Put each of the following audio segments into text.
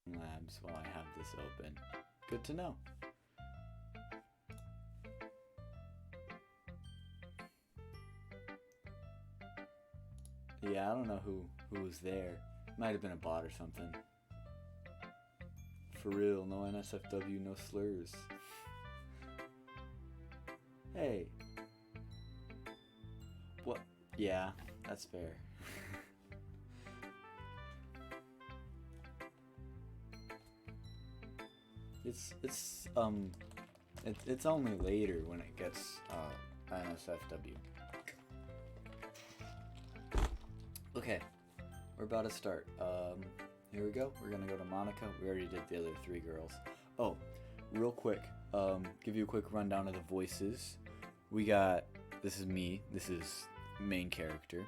labs while I have this open. Good to know. Yeah, I don't know who was there. Might have been a bot or something. For real, no NSFW, no slurs. Hey. What? Yeah, that's fair. it's only later when it gets NSFW. Okay, we're about to start. Here we go. We're gonna go to Monica. We already did the other three girls. Oh, real quick. Give you a quick rundown of the voices. We got. This is me. This is main character.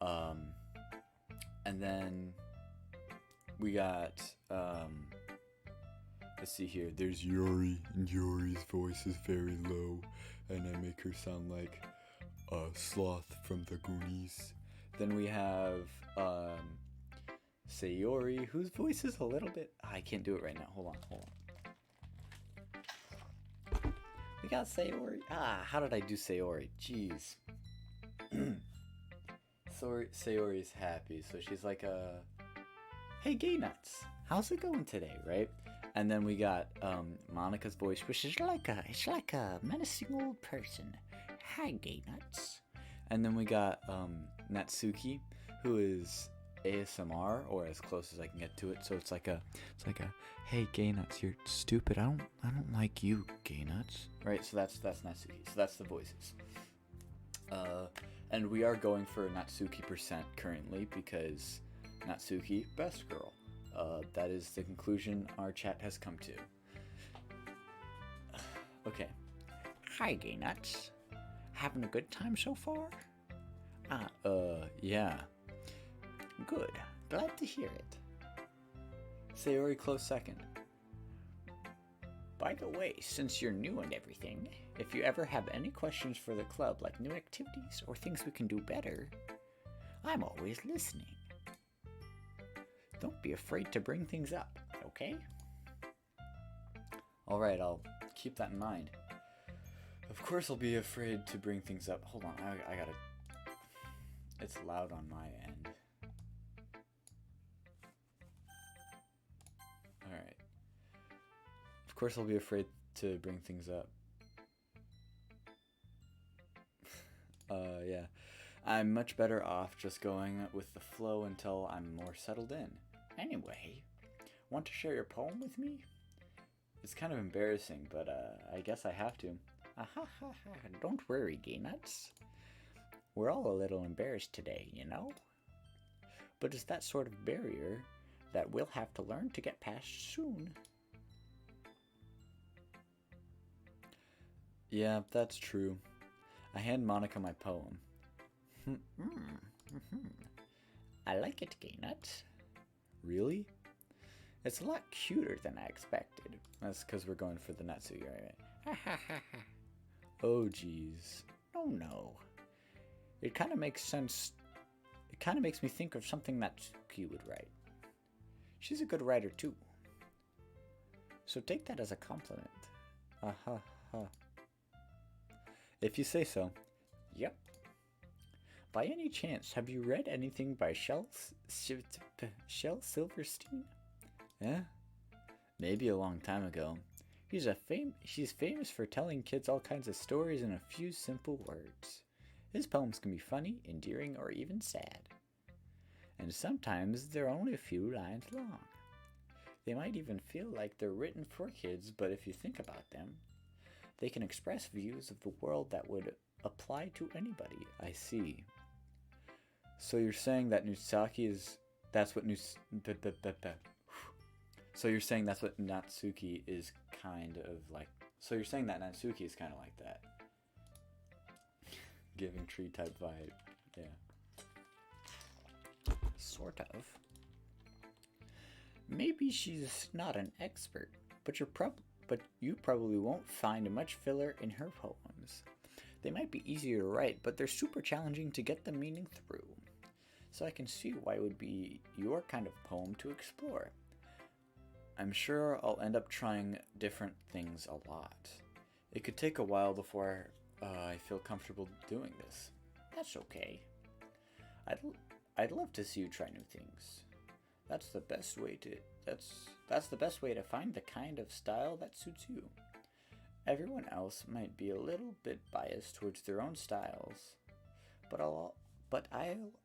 And then we got. Let's see here. There's Yori, and Yori's voice is very low, and I make her sound like a sloth from the Goonies. Then we have Sayori, whose voice is a little bit. I can't do it right now. Hold on. We got Sayori. How did I do Sayori? Jeez. Sayori's happy, so she's like hey, gay nuts. How's it going today, right? And then we got Monica's voice, which is like a menacing old person. Hi, gay nuts. And then we got Natsuki, who is ASMR, or as close as I can get to it. So it's like a hey, gay nuts, you're stupid. I don't like you, gay nuts. Right. So that's Natsuki. So that's the voices. And we are going for a Natsuki percent currently because Natsuki, best girl. That is the conclusion our chat has come to. Okay. Hi, gay nuts. Having a good time so far? Yeah. Good. Glad to hear it. Sayori close second. By the way, since you're new and everything, if you ever have any questions for the club, like new activities or things we can do better, I'm always listening. Don't be afraid to bring things up, okay? Alright, I'll keep that in mind. Of course I'll be afraid to bring things up. Hold on, I gotta... It's loud on my end. Alright. Of course I'll be afraid to bring things up. Yeah. I'm much better off just going with the flow until I'm more settled in. Anyway, want to share your poem with me? It's kind of embarrassing, but I guess I have to. Don't worry, gay nuts. We're all a little embarrassed today, you know? But it's that sort of barrier that we'll have to learn to get past soon. Yeah, that's true. I hand Monica my poem. I like it, gay nuts. Really? It's a lot cuter than I expected. That's because we're going for the Natsuki, right? Oh, jeez. Oh, no. It kind of makes sense. It kind of makes me think of something Natsuki would write. She's a good writer, too. So take that as a compliment. If you say so. Yep. By any chance, have you read anything by Shel Silverstein? Yeah? Maybe a long time ago. She's famous for telling kids all kinds of stories in a few simple words. His poems can be funny, endearing, or even sad. And sometimes they're only a few lines long. They might even feel like they're written for kids, but if you think about them, they can express views of the world that would apply to anybody. I see. So you're saying that Nusaki is... That's what So you're saying that's what Natsuki is kind of like... So you're saying that Natsuki is kind of like that. Giving tree type vibe. Yeah. Sort of. Maybe she's not an expert, but you probably won't find much filler in her poems. They might be easier to write, but they're super challenging to get the meaning through. So I can see why it would be your kind of poem to explore. I'm sure I'll end up trying different things a lot. It could take a while before I feel comfortable doing this. That's okay. I'd love to see you try new things. That's the best way to that's the best way to find the kind of style that suits you. Everyone else might be a little bit biased towards their own styles, but I'll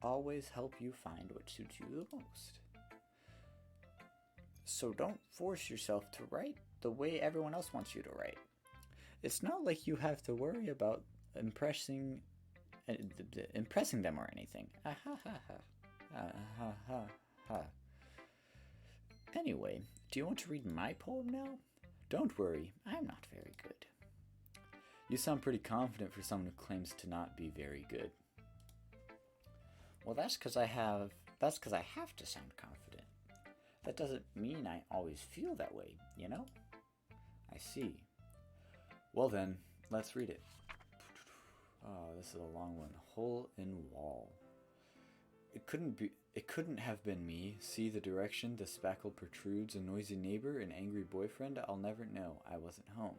always help you find what suits you the most. So don't force yourself to write the way everyone else wants you to write. It's not like you have to worry about impressing them or anything. Ah, ha, ha, ha. Ah, ha, ha, ha. Anyway, do you want to read my poem now? Don't worry, I'm not very good. You sound pretty confident for someone who claims to not be very good. Well, that's because I have to sound confident. That doesn't mean I always feel that way, you know? I see. Well then, let's read it. Oh, this is a long one. Hole in wall. It couldn't have been me. See the direction the spackle protrudes, a noisy neighbor, an angry boyfriend. I'll never know. I wasn't home.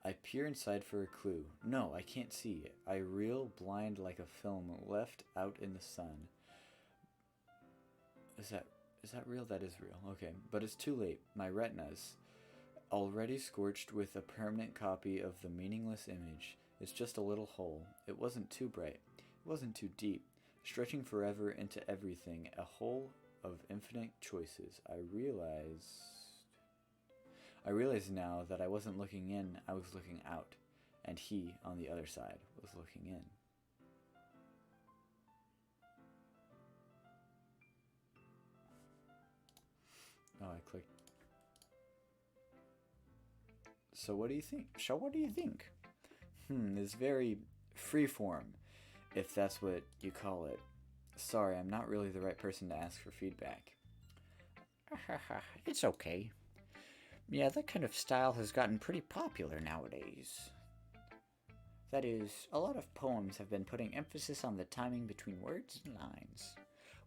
I peer inside for a clue. No, I can't see. I reel blind like a film left out in the sun. Is that real? That is real. Okay, but it's too late. My retinas, already scorched with a permanent copy of the meaningless image. It's just a little hole. It wasn't too bright. It wasn't too deep. Stretching forever into everything, a hole of infinite choices. I realize now that I wasn't looking in, I was looking out, and he, on the other side, was looking in. Oh, I clicked. So what do you think? It's very freeform, if that's what you call it. Sorry, I'm not really the right person to ask for feedback. It's okay. Yeah, that kind of style has gotten pretty popular nowadays. That is, a lot of poems have been putting emphasis on the timing between words and lines.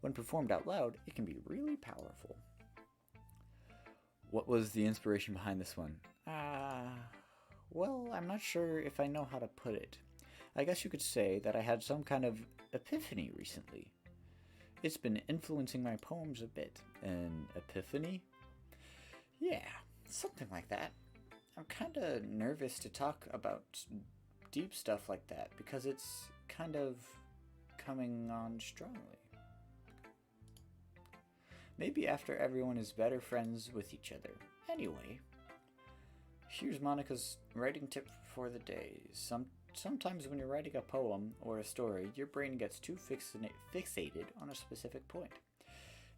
When performed out loud, it can be really powerful. What was the inspiration behind this one? Well, I'm not sure if I know how to put it. I guess you could say that I had some kind of epiphany recently. It's been influencing my poems a bit. An epiphany? Yeah, something like that. I'm kinda nervous to talk about deep stuff like that because it's kind of coming on strongly. Maybe after everyone is better friends with each other. Anyway, here's Monica's writing tip for the day. Sometimes when you're writing a poem or a story, your brain gets too fixated on a specific point.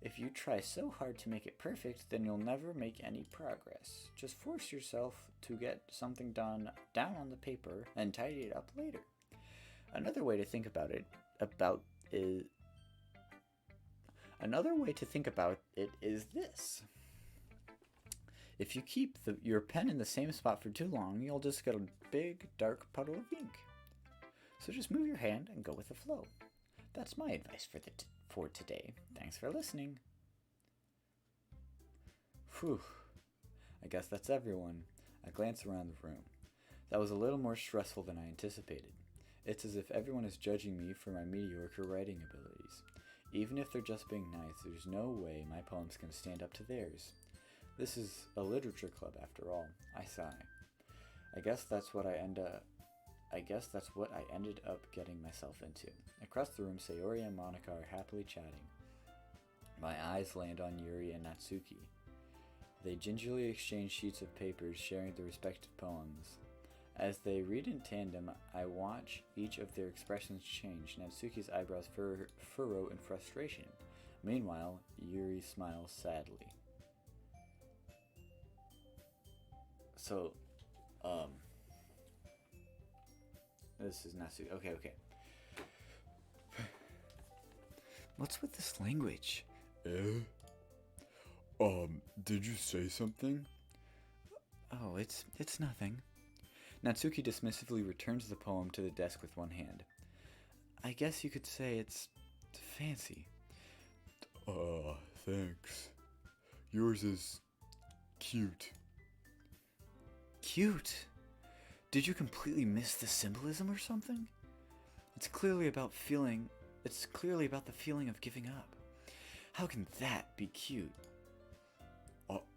If you try so hard to make it perfect, then you'll never make any progress. Just force yourself to get something down on the paper and tidy it up later. Another way to think about it is this. If you keep your pen in the same spot for too long, you'll just get a big, dark puddle of ink. So just move your hand and go with the flow. That's my advice for today. Thanks for listening. Whew. I guess that's everyone. I glance around the room. That was a little more stressful than I anticipated. It's as if everyone is judging me for my mediocre writing abilities. Even if they're just being nice, there's no way my poems can stand up to theirs. This is a literature club after all. I sigh. I guess that's what I ended up getting myself into. Across the room, Sayori and Monica are happily chatting. My eyes land on Yuri and Natsuki. They gingerly exchange sheets of papers, sharing their respective poems. As they read in tandem, I watch each of their expressions change. Natsuki's eyebrows furrow in frustration. Meanwhile, Yuri smiles sadly. So, this is Natsuki. Okay. What's with this language? Did you say something? Oh, it's nothing. Natsuki dismissively returns the poem to the desk with one hand. I guess you could say it's fancy. Thanks. Yours is cute. Cute? Did you completely miss the symbolism or something? It's clearly about the feeling of giving up. How can that be cute?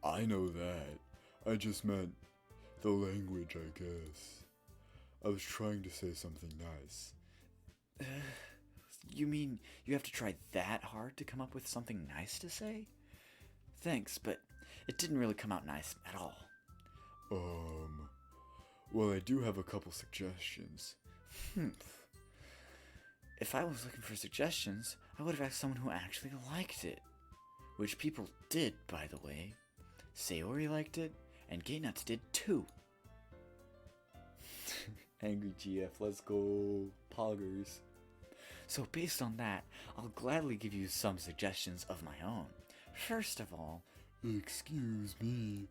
I know that. I just meant the language, I guess. I was trying to say something nice. You mean you have to try that hard to come up with something nice to say? Thanks, but it didn't really come out nice at all. Well, I do have a couple suggestions. If I was looking for suggestions, I would have asked someone who actually liked it. Which people did, by the way. Sayori liked it, and Gay Nuts did too. Angry GF, let's go. Poggers. So based on that, I'll gladly give you some suggestions of my own. First of all... Excuse me.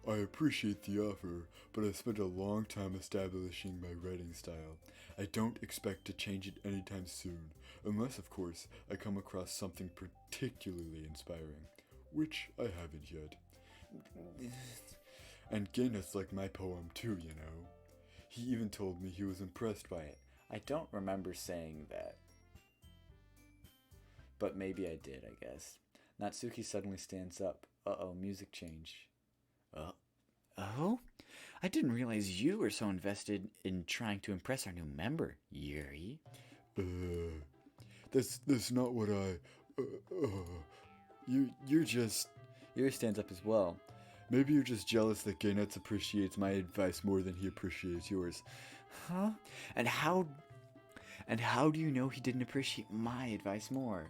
I appreciate the offer, but I spent a long time establishing my writing style. I don't expect to change it anytime soon, unless, of course, I come across something particularly inspiring, which I haven't yet. And Gaynus liked my poem too, you know. He even told me he was impressed by it. I don't remember saying that. But maybe I did, I guess. Natsuki suddenly stands up. Uh-oh, music change. Oh? I didn't realize you were so invested in trying to impress our new member, Yuri. That's not what you're just... Yuri stands up as well. Maybe you're just jealous that Gaynuts appreciates my advice more than he appreciates yours. Huh? And how do you know he didn't appreciate my advice more?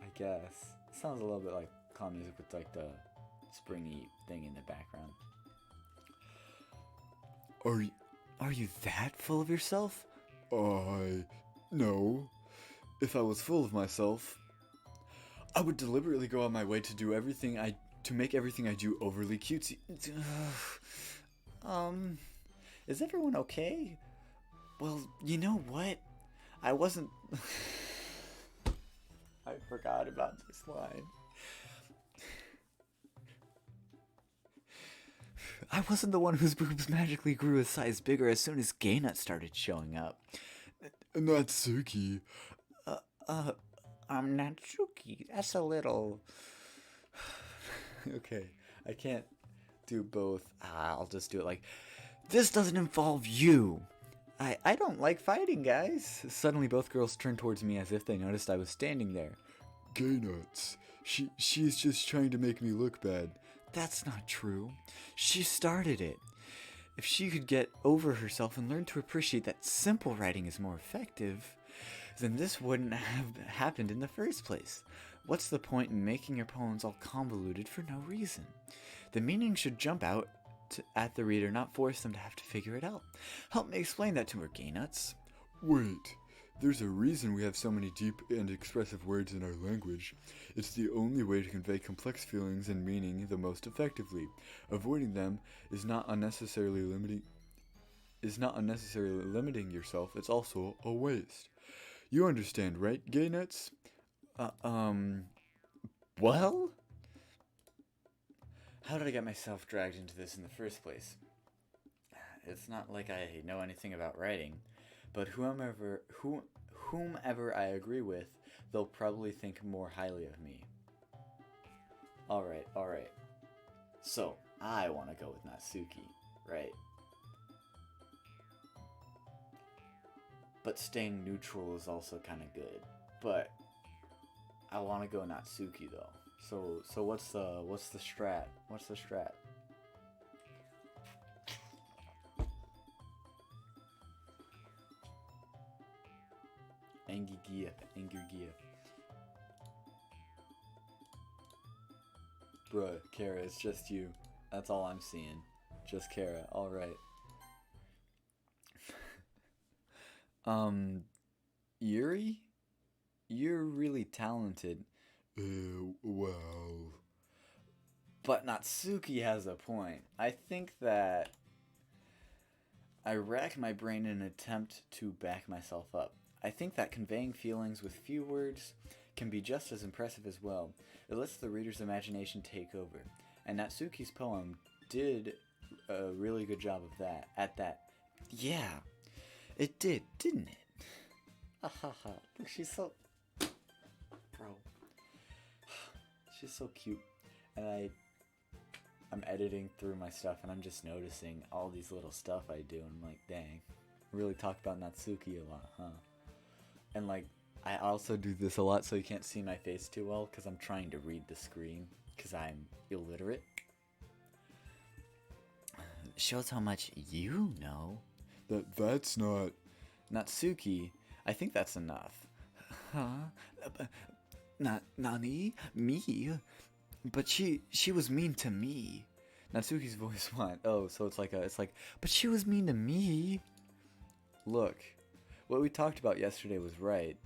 I guess. It sounds a little bit like calm music with like the springy thing in the background. Are you that full of yourself? No. If I was full of myself, I would deliberately go on my way to make everything I do overly cutesy. Is everyone okay? Well, you know what? I wasn't... I forgot about this line. I wasn't the one whose boobs magically grew a size bigger as soon as Gaynut started showing up. Natsuki. Natsuki. That's a little... Okay, I can't do both. I'll just do it like... This doesn't involve you. I don't like fighting, guys. Suddenly both girls turned towards me as if they noticed I was standing there. Gaynuts. She's just trying to make me look bad. That's not true. She started it. If she could get over herself and learn to appreciate that simple writing is more effective, then this wouldn't have happened in the first place. What's the point in making your poems all convoluted for no reason? The meaning should jump out at the reader, not force them to have to figure it out. Help me explain that to her, Gaynuts. Wait. There's a reason we have so many deep and expressive words in our language. It's the only way to convey complex feelings and meaning the most effectively. Avoiding them is not unnecessarily limiting yourself. It's also a waste. You understand, right, Gaynuts? Well? How did I get myself dragged into this in the first place? It's not like I know anything about writing. But whomever I agree with, they'll probably think more highly of me. Alright. So, I want to go with Natsuki, right? But staying neutral is also kind of good. But I want to go Natsuki though. So what's the strat? What's the strat? Angry gear. Bruh, Kara, it's just you. That's all I'm seeing. Just Kara, alright. Yuri? You're really talented. Well... But Natsuki has a point. I think that I rack my brain in an attempt to back myself up. I think that conveying feelings with few words can be just as impressive as well. It lets the reader's imagination take over. And Natsuki's poem did a really good job of that. At that. Yeah, it did, didn't it? Ha ha ha. Look, she's so... Bro. She's so cute. And I'm editing through my stuff and I'm just noticing all these little stuff I do. And I'm like, dang. Really talk about Natsuki a lot, huh? And like, I also do this a lot so you can't see my face too well because I'm trying to read the screen because I'm illiterate. Shows how much you know. That's not... Natsuki, I think that's enough. Huh? Nani? Me? But she was mean to me. Natsuki's voice went, oh, so it's like, but she was mean to me. Look, what we talked about yesterday was right.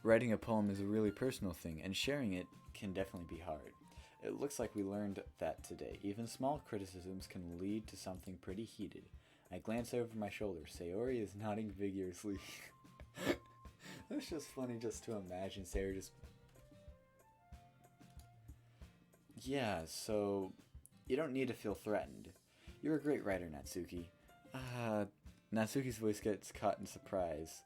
Writing a poem is a really personal thing, and sharing it can definitely be hard. It looks like we learned that today. Even small criticisms can lead to something pretty heated. I glance over my shoulder. Sayori is nodding vigorously. That's just funny just to imagine Sayori just... Yeah, so you don't need to feel threatened. You're a great writer, Natsuki. Natsuki's voice gets caught in surprise.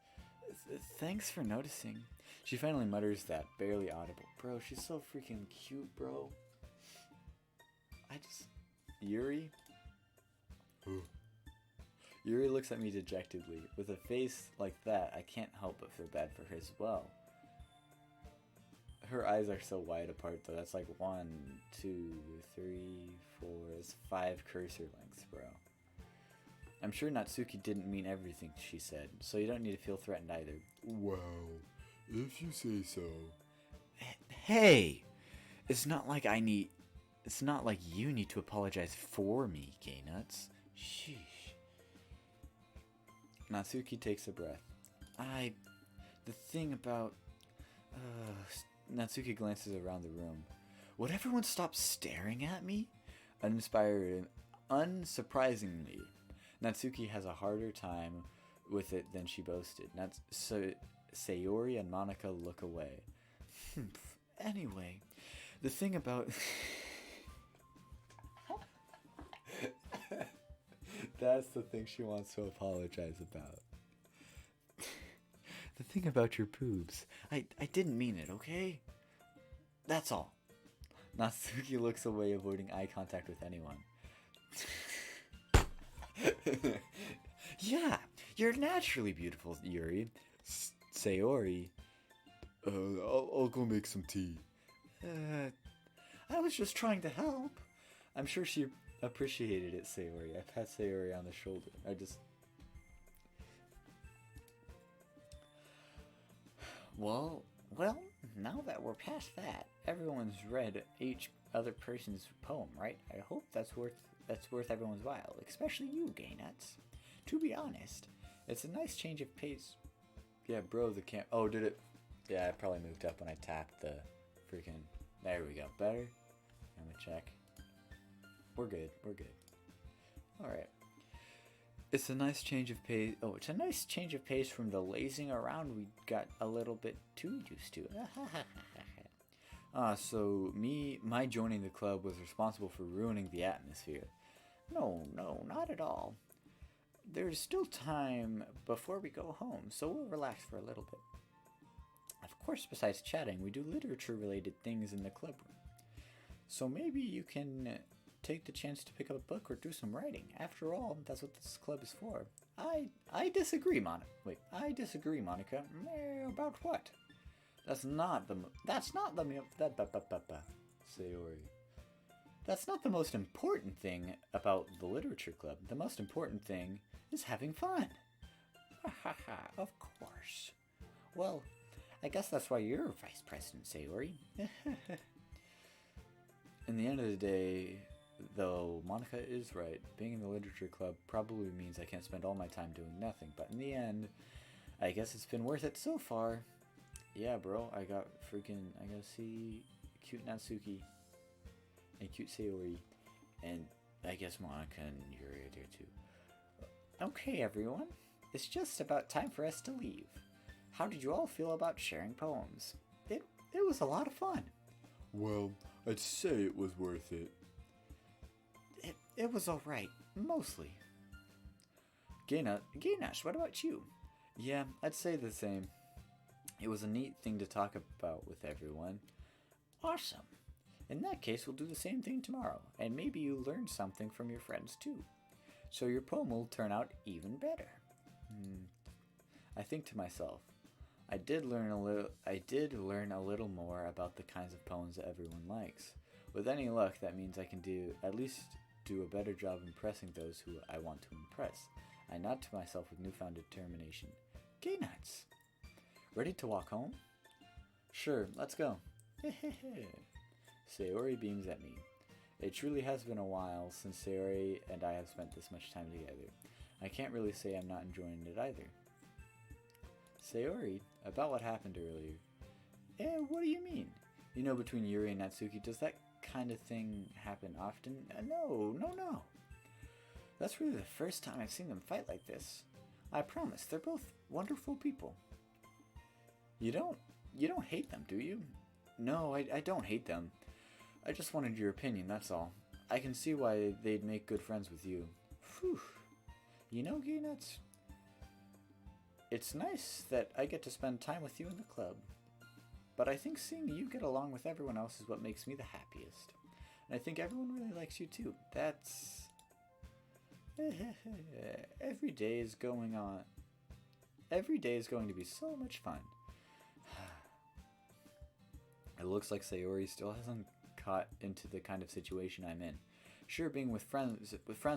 Thanks for noticing. She finally mutters that, barely audible. Bro, she's so freaking cute, bro. Yuri? Yuri looks at me dejectedly. With a face like that, I can't help but feel bad for her as well. Her eyes are so wide apart, though. That's like 1, 2, 3, 4... It's 5 cursor lengths, bro. I'm sure Natsuki didn't mean everything she said, so you don't need to feel threatened either. Well, if you say so. Hey! It's not like you need to apologize for me, Gay Nuts. Sheesh. Natsuki takes a breath. The thing about... Natsuki glances around the room. Would everyone stop staring at me? Uninspired and unsurprisingly, Natsuki has a harder time with it than she boasted. Sayori and Monica look away. Anyway, the thing about... That's the thing she wants to apologize about. The thing about your boobs. I didn't mean it, okay? That's all. Natsuki looks away, avoiding eye contact with anyone. Yeah, you're naturally beautiful, Yuri. Sayori. I'll go make some tea. I was just trying to help. I'm sure she appreciated it, Sayori. I pat Sayori on the shoulder. Well, now that we're past that, everyone's read each other person's poem, right? I hope that's worth everyone's while, especially you, Gay Nuts. To be honest, it's a nice change of pace. Yeah, bro, oh, did it? Yeah, I probably moved up when I tapped the freaking... There we go. Better? Let me check. We're good. Alright. It's a nice change of pace. Oh, it's a nice change of pace from the lazing around we got a little bit too used to. So my joining the club was responsible for ruining the atmosphere. No, not at all. There's still time before we go home, so we'll relax for a little bit. Of course, besides chatting, we do literature-related things in the club room. So maybe you can take the chance to pick up a book or do some writing. After all, that's what this club is for. I disagree, Monica. Wait, I disagree, Monica. About what? Sayori. That's not the most important thing about the literature club. The most important thing is having fun. Of course. Well, I guess that's why you're vice president, Sayori. In the end of the day, though, Monica is right. Being in the literature club probably means I can't spend all my time doing nothing, but in the end, I guess it's been worth it so far. Yeah, bro, I got to see cute Natsuki and cute Sayori, and I guess Monica and Yuri are there too. Okay, everyone, it's just about time for us to leave. How did you all feel about sharing poems? It was a lot of fun. Well, I'd say it was worth it. It was alright, mostly. Gainash, what about you? Yeah, I'd say the same. It was a neat thing to talk about with everyone. Awesome. In that case, we'll do the same thing tomorrow, and maybe you learned something from your friends too. So your poem will turn out even better. I think to myself, I did learn a little more about the kinds of poems that everyone likes. With any luck, that means I can at least do a better job impressing those who I want to impress. I nod to myself with newfound determination. Gay nuts! Ready to walk home? Sure, let's go. Sayori beams at me. It truly has been a while since Sayori and I have spent this much time together. I can't really say I'm not enjoying it either. Sayori, about what happened earlier. What do you mean? You know, between Yuri and Natsuki, does that kind of thing happen often? No. That's really the first time I've seen them fight like this. I promise, they're both wonderful people. You don't hate them, do you? No, I don't hate them. I just wanted your opinion, that's all. I can see why they'd make good friends with you. Phew. You know, Gay Nuts, it's nice that I get to spend time with you in the club. But I think seeing you get along with everyone else is what makes me the happiest. And I think everyone really likes you too. That's... Every day is going to be so much fun. It looks like Sayori still hasn't caught into the kind of situation I'm in. Sure, being with friends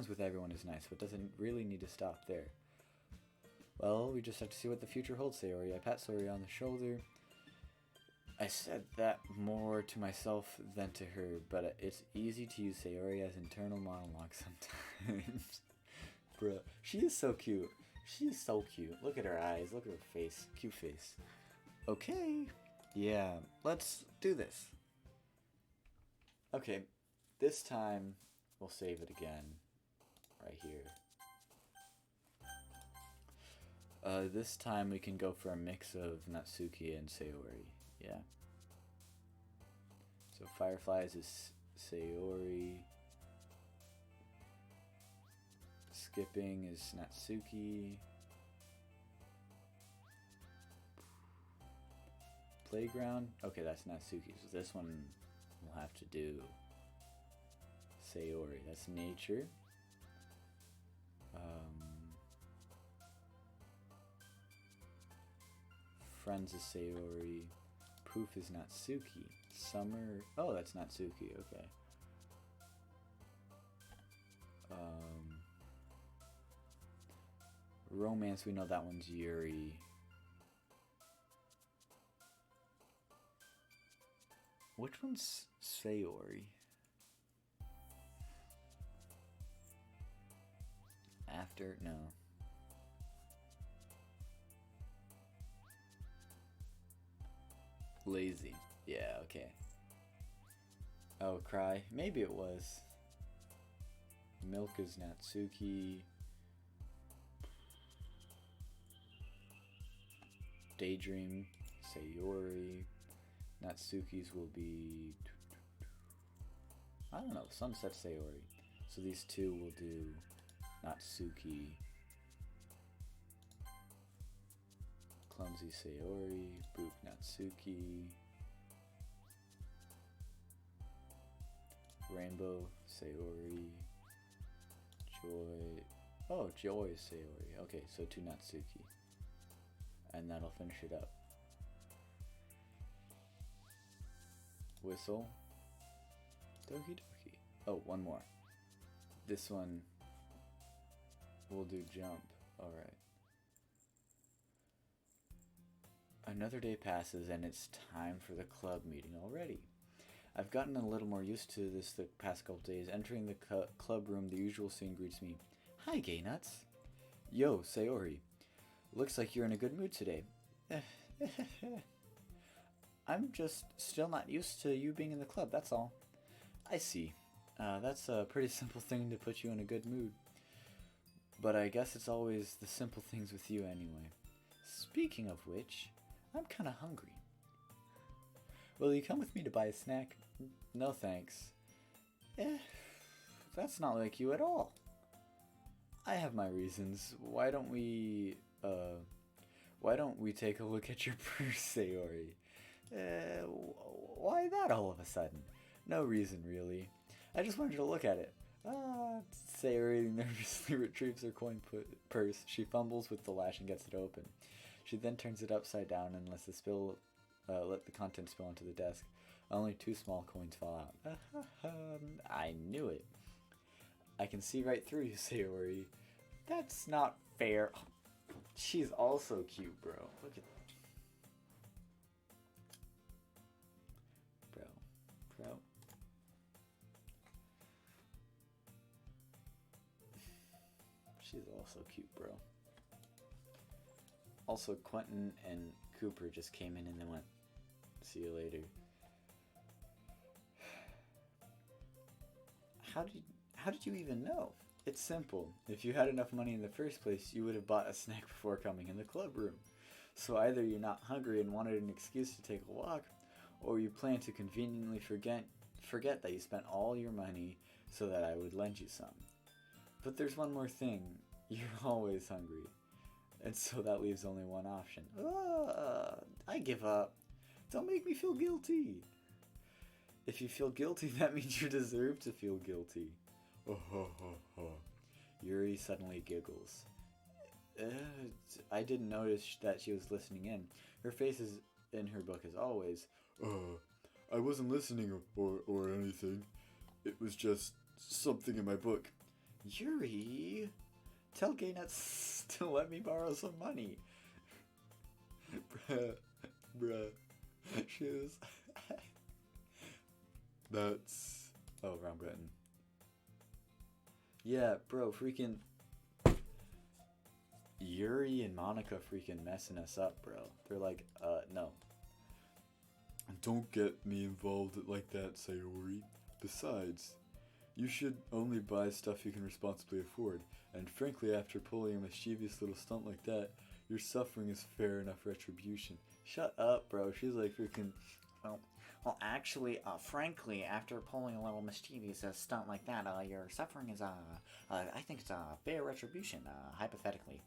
with everyone is nice, but doesn't really need to stop there. Well, we just have to see what the future holds, Sayori. I pat Sayori on the shoulder. I said that more to myself than to her, but it's easy to use Sayori as internal monologue sometimes. Bruh, she is so cute. She is so cute. Look at her eyes. Look at her face. Cute face. Okay. Yeah, let's do this. Okay, this time we'll save it again. Right here. This time we can go for a mix of Natsuki and Sayori. Yeah. So Fireflies is Sayori. Skipping is Natsuki. Playground? Okay, that's Natsuki. So this one we'll have to do Sayori. That's nature. Friends is Sayori. Poof is Natsuki. Summer. Oh, that's Natsuki. Okay. Romance, we know that one's Yuri. Which one's Sayori? After? No. Lazy. Yeah, okay. Oh, Cry. Maybe it was. Milk is Natsuki. Daydream, Sayori. Natsuki's will be... I don't know, Sunset Sayori. So these two will do Natsuki. Clumsy Sayori, Boop Natsuki. Rainbow Sayori. Joy. Oh, Joy is Sayori. Okay, so two Natsuki. And that'll finish it up. Whistle. Doki-doki. Oh, one more. This one will do Jump. Alright. Another day passes and it's time for the club meeting already. I've gotten a little more used to this the past couple days. Entering the club room, the usual scene greets me. Hi, Gay Nuts. Yo, Sayori. Looks like you're in a good mood today. I'm just still not used to you being in the club, that's all. I see. That's a pretty simple thing to put you in a good mood. But I guess it's always the simple things with you anyway. Speaking of which, I'm kinda hungry. Will you come with me to buy a snack? No thanks. Eh, that's not like you at all. I have my reasons. Why don't we take a look at your purse, Sayori? Why that all of a sudden? No reason, really. I just wanted to look at it. Sayori nervously retrieves her coin purse. She fumbles with the latch and gets it open. She then turns it upside down and let the contents spill onto the desk. Only 2 small coins fall out. I knew it. I can see right through you, Sayori. That's not fair. She's also cute, bro. Look at bro. She's also cute, bro. Also, Quentin and Cooper just came in and then went, see you later. How did you even know? It's simple. If you had enough money in the first place, you would have bought a snack before coming in the club room. So either you're not hungry and wanted an excuse to take a walk, or you plan to conveniently forget that you spent all your money so that I would lend you some. But there's one more thing. You're always hungry. And so that leaves only one option. I give up. Don't make me feel guilty. If you feel guilty, that means you deserve to feel guilty. Yuri suddenly giggles. I didn't notice that she was listening in. Her face is in her book as always. I wasn't listening or anything. It was just something in my book. Yuri, tell Gay Nuts to let me borrow some money. Bruh, shoes. That's... Oh, wrong button. Yeah, bro, freaking... Yuri and Monica freaking messing us up, bro. They're like, no. Don't get me involved like that, Sayori. Besides, you should only buy stuff you can responsibly afford. And frankly, after pulling a mischievous little stunt like that, your suffering is fair enough retribution. Shut up, bro. She's like freaking... Well, actually, frankly, after pulling a little mischievous stunt like that, your suffering is, I think it's a fair retribution, hypothetically.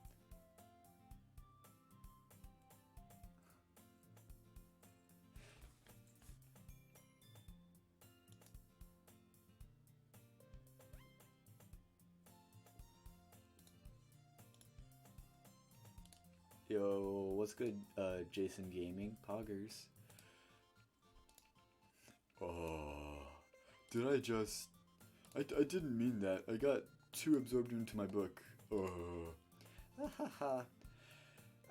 Yo, what's good, Jason Gaming? Poggers. Did I just... I didn't mean that. I got too absorbed into my book.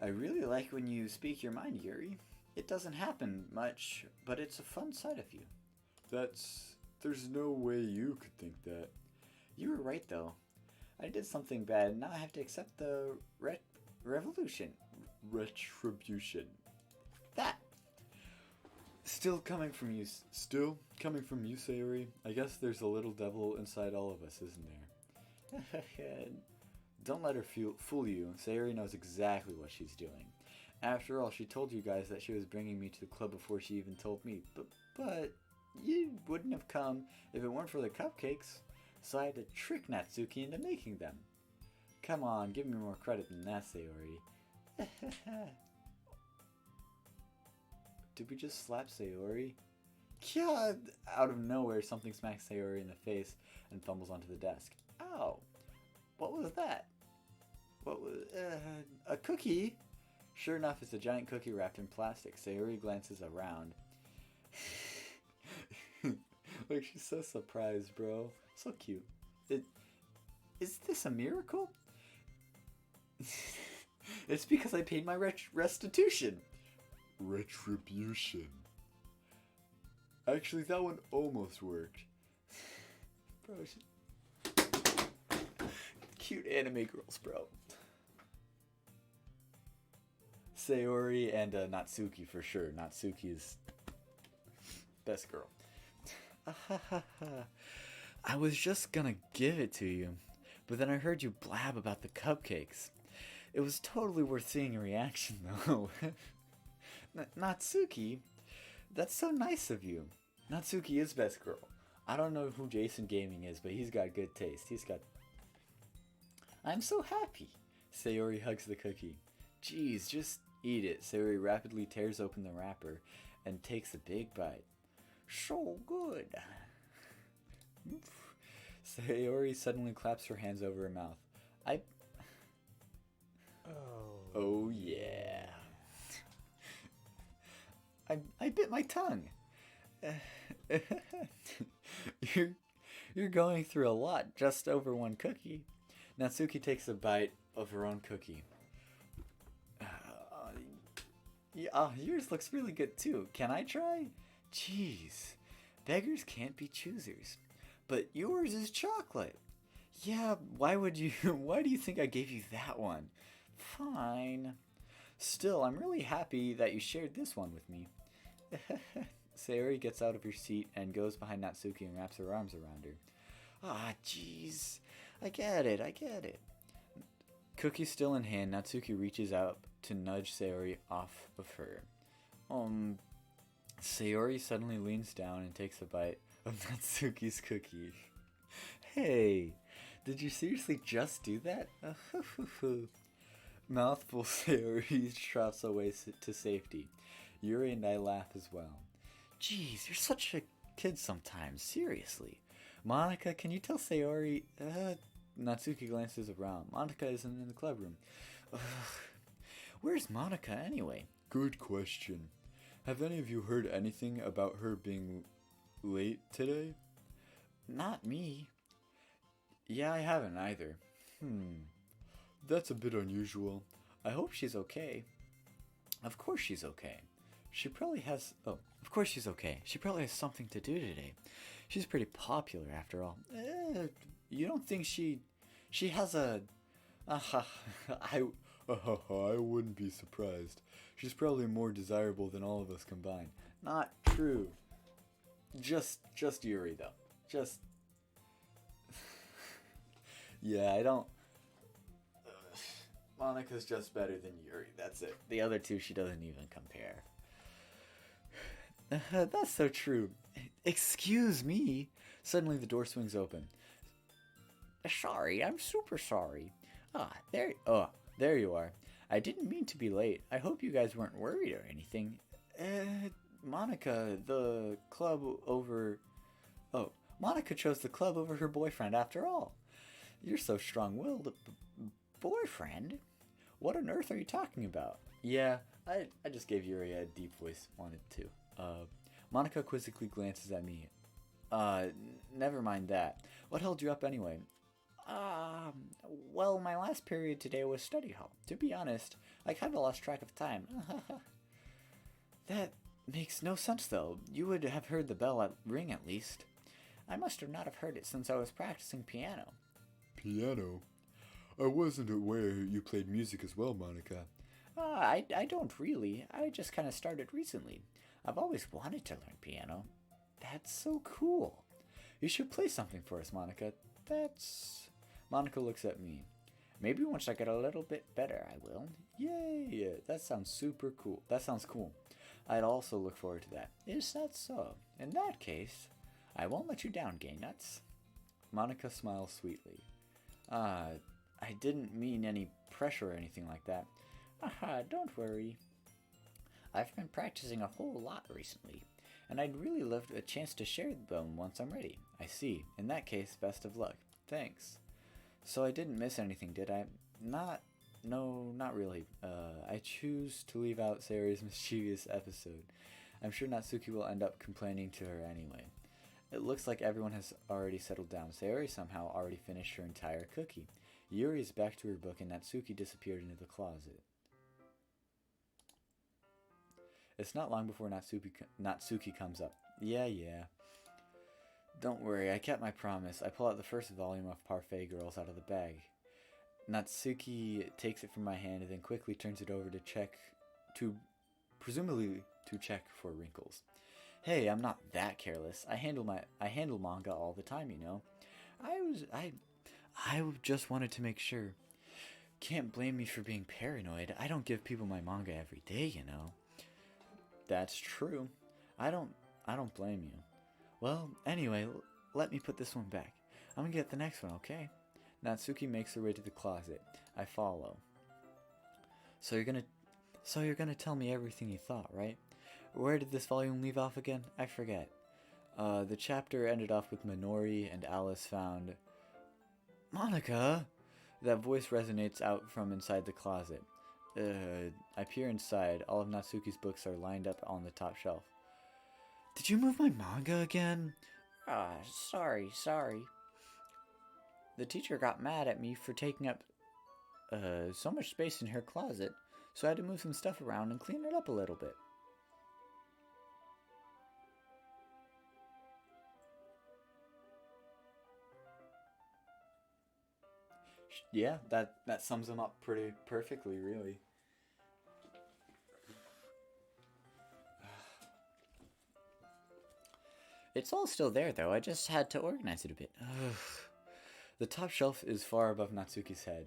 I really like when you speak your mind, Yuri. It doesn't happen much, but it's a fun side of you. There's no way you could think that. You were right, though. I did something bad, and now I have to accept the retribution. That! Still coming from you, Sayori? I guess there's a little devil inside all of us, isn't there? Don't let her fool you. Sayori knows exactly what she's doing. After all, she told you guys that she was bringing me to the club before she even told me. But you wouldn't have come if it weren't for the cupcakes. So I had to trick Natsuki into making them. Come on, give me more credit than that, Sayori. Did we just slap Sayori? God! Out of nowhere, something smacks Sayori in the face and fumbles onto the desk. Ow! What was that? What was... a cookie? Sure enough, it's a giant cookie wrapped in plastic. Sayori glances around. Like, she's so surprised, bro. So cute. Is this a miracle? It's because I paid my restitution. Retribution. Actually, that one almost worked. Bro, cute anime girls, bro. Sayori and Natsuki for sure. Natsuki is best girl. I was just gonna give it to you, but then I heard you blab about the cupcakes. It was totally worth seeing your reaction, though. Natsuki, That's so nice of you. Natsuki is best girl. I don't know who Jason Gaming is, but he's got good taste. He's got... I'm so happy. Sayori hugs the cookie. Geez, just eat it. Sayori rapidly tears open the wrapper and takes a big bite. So good. Sayori suddenly claps her hands over her mouth. Oh yeah. I bit my tongue. You're going through a lot just over one cookie. Natsuki takes a bite of her own cookie. Yeah, yours looks really good too. Can I try? Jeez, beggars can't be choosers. But yours is chocolate. Yeah, why do you think I gave you that one? Fine. Still, I'm really happy that you shared this one with me. Sayori gets out of her seat and goes behind Natsuki and wraps her arms around her. Ah, jeez. I get it. Cookie still in hand, Natsuki reaches out to nudge Sayori off of her. Sayori suddenly leans down and takes a bite of Natsuki's cookie. Hey, did you seriously just do that? Mouthful Sayori trots away to safety. Yuri and I laugh as well. Jeez, you're such a kid sometimes, seriously. Monika, can you tell Sayori... Natsuki glances around. Monika isn't in the club room. Where's Monika anyway? Good question. Have any of you heard anything about her being late today? Not me. Yeah, I haven't either. That's a bit unusual. I hope she's okay. Of course she's okay. She probably has... Oh, of course she's okay. She probably has something to do today. She's pretty popular after all. You don't think she has a... I wouldn't be surprised. She's probably more desirable than all of us combined. Not true. Just Yuri, though. Just... Yeah, I don't... Monika's just better than Yuri, that's it. The other two, she doesn't even compare. That's so true. Excuse me. Suddenly the door swings open. Sorry, I'm super sorry. There you are. I didn't mean to be late. I hope you guys weren't worried or anything. Monika, the club over... Oh, Monika chose the club over her boyfriend after all. You're so strong-willed. Boyfriend? What on earth are you talking about? Yeah, I just gave Yuri a deep voice. Wanted to. Monika quizzically glances at me. Never mind that. What held you up anyway? Well, my last period today was study hall. To be honest, I kind of lost track of time. That makes no sense, though. You would have heard the bell ring at least. I must have not have heard it since I was practicing piano. Piano? I wasn't aware you played music as well, Monika. I don't really. I just kind of started recently. I've always wanted to learn piano. That's so cool. You should play something for us, Monika. Monika looks at me. Maybe once I get a little bit better, I will. Yay! That sounds super cool. That sounds cool. I'd also look forward to that. Is that so? In that case, I won't let you down, Gay Nuts. Monika smiles sweetly. I didn't mean any pressure or anything like that. Don't worry. I've been practicing a whole lot recently, and I'd really love a chance to share them once I'm ready. I see. In that case, best of luck. Thanks. So I didn't miss anything, did I? No, not really. I choose to leave out Sayori's mischievous episode. I'm sure Natsuki will end up complaining to her anyway. It looks like everyone has already settled down. Sayori somehow already finished her entire cookie. Yuri is back to her book and Natsuki disappeared into the closet. It's not long before Natsuki comes up. Yeah. Don't worry, I kept my promise. I pull out the first volume of Parfait Girls out of the bag. Natsuki takes it from my hand and then quickly turns it over presumably to check for wrinkles. Hey, I'm not that careless. I handle manga all the time, you know. I just wanted to make sure. Can't blame me for being paranoid. I don't give people my manga every day, you know. That's true. I don't I don't blame you. Well, anyway, let me put this one back. I'm gonna get the next one, okay? Natsuki makes her way to the closet. I follow. So you're gonna tell me everything you thought, right? Where did this volume leave off again? I forget. The chapter ended off with Minori and Alice found Monica. That voice resonates out from inside the closet. I peer inside. All of Natsuki's books are lined up on the top shelf. Did you move my manga again? Sorry. The teacher got mad at me for taking up so much space in her closet, so I had to move some stuff around and clean it up a little bit. Yeah, that sums him up pretty perfectly, really. It's all still there, though. I just had to organize it a bit. Ugh. The top shelf is far above Natsuki's head.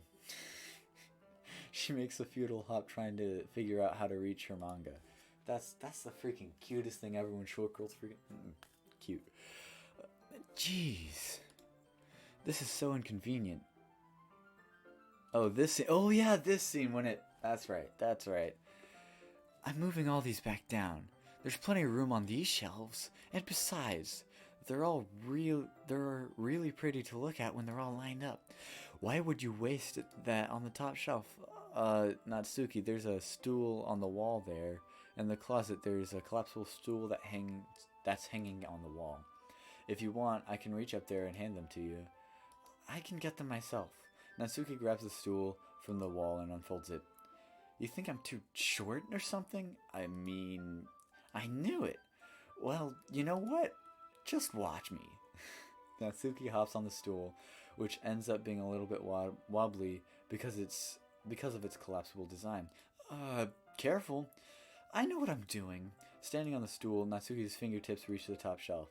She makes a futile hop trying to figure out how to reach her manga. That's the freaking cutest thing ever when short girls freaking cute. Jeez. This is so inconvenient. Oh, this scene. Oh, yeah, this scene when it... That's right. I'm moving all these back down. There's plenty of room on these shelves. And besides, they're really pretty to look at when they're all lined up. Why would you waste that on the top shelf? Natsuki, there's a stool on the wall there. In the closet, there's a collapsible stool that's hanging on the wall. If you want, I can reach up there and hand them to you. I can get them myself. Natsuki grabs the stool from the wall and unfolds it. You think I'm too short or something? I mean, I knew it. Well, you know what? Just watch me. Natsuki hops on the stool, which ends up being a little bit wobbly because of its collapsible design. Careful. I know what I'm doing. Standing on the stool, Natsuki's fingertips reach the top shelf.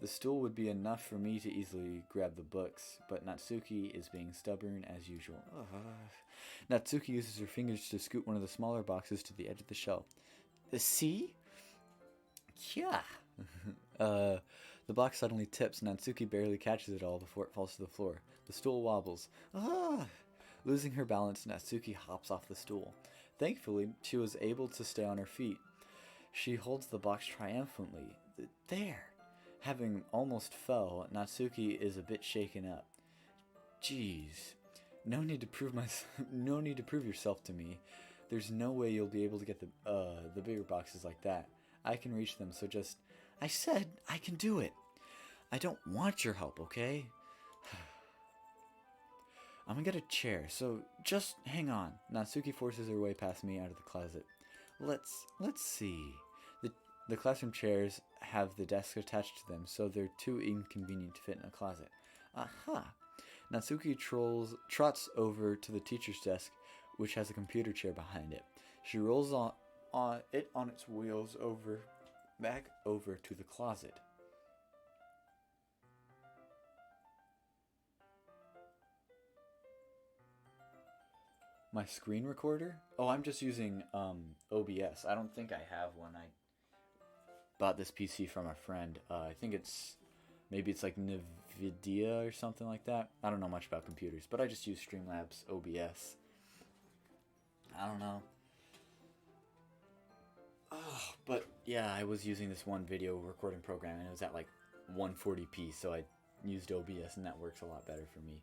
The stool would be enough for me to easily grab the books, but Natsuki is being stubborn as usual. Natsuki uses her fingers to scoot one of the smaller boxes to the edge of the shelf. See? Yeah. The box suddenly tips. Natsuki barely catches it all before it falls to the floor. The stool wobbles. Losing her balance, Natsuki hops off the stool. Thankfully, she was able to stay on her feet. She holds the box triumphantly. There. Having almost fell, Natsuki is a bit shaken up. Jeez. No need to prove yourself to me. There's no way you'll be able to get the bigger boxes like that. I can reach them, so just... I said I can do it. I don't want your help, okay? I'm gonna get a chair, so just hang on. Natsuki forces her way past me out of the closet. Let's see. The classroom chairs have the desk attached to them, so they're too inconvenient to fit in a closet. Aha! Natsuki trots over to the teacher's desk, which has a computer chair behind it. She rolls on its wheels back over to the closet. My screen recorder? Oh, I'm just using OBS. I don't think I have one. I bought this PC from a friend. I think maybe it's like NVIDIA or something like that. I don't know much about computers, but I just use Streamlabs OBS. I don't know. Oh, but yeah, I was using this one video recording program and it was at like 140p, so I used OBS and that works a lot better for me.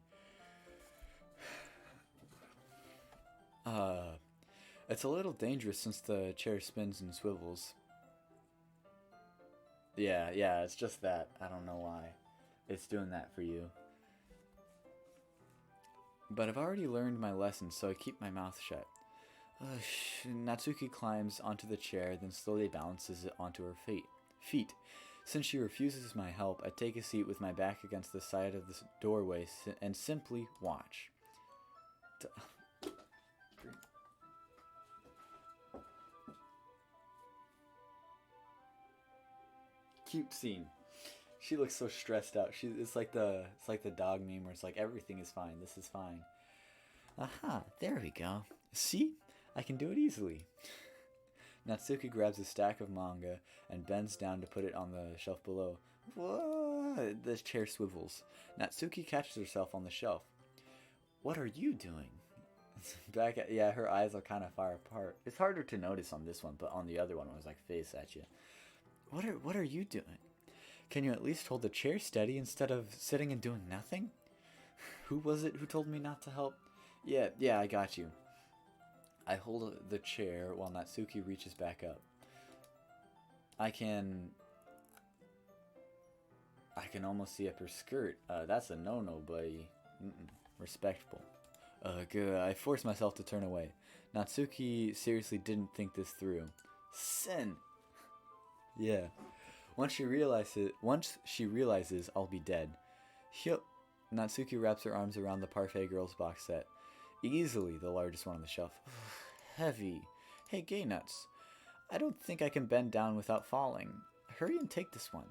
It's a little dangerous since the chair spins and swivels. Yeah, it's just that. I don't know why. It's doing that for you. But I've already learned my lesson, so I keep my mouth shut. Natsuki climbs onto the chair, then slowly balances it onto her feet. Since she refuses my help, I take a seat with my back against the side of the doorway and simply watch. Cute scene. She looks so stressed out. It's like the dog meme where it's like everything is fine. This is fine. Aha, there we go. See? I can do it easily. Natsuki grabs a stack of manga and bends down to put it on the shelf below. Whoa! The chair swivels. Natsuki catches herself on the shelf. What are you doing? Yeah, her eyes are kind of far apart. It's harder to notice on this one, but on the other one it was like face at you. What are you doing? Can you at least hold the chair steady instead of sitting and doing nothing? Who was it who told me not to help? Yeah, I got you. I hold the chair while Natsuki reaches back up. I can almost see up her skirt. That's a no-no, buddy. Respectable. Good. I forced myself to turn away. Natsuki seriously didn't think this through. Sin. Yeah. Once she realizes I'll be dead. Natsuki wraps her arms around the Parfait Girls box set. Easily the largest one on the shelf. Heavy. Hey, Gay Nuts. I don't think I can bend down without falling. Hurry and take this one.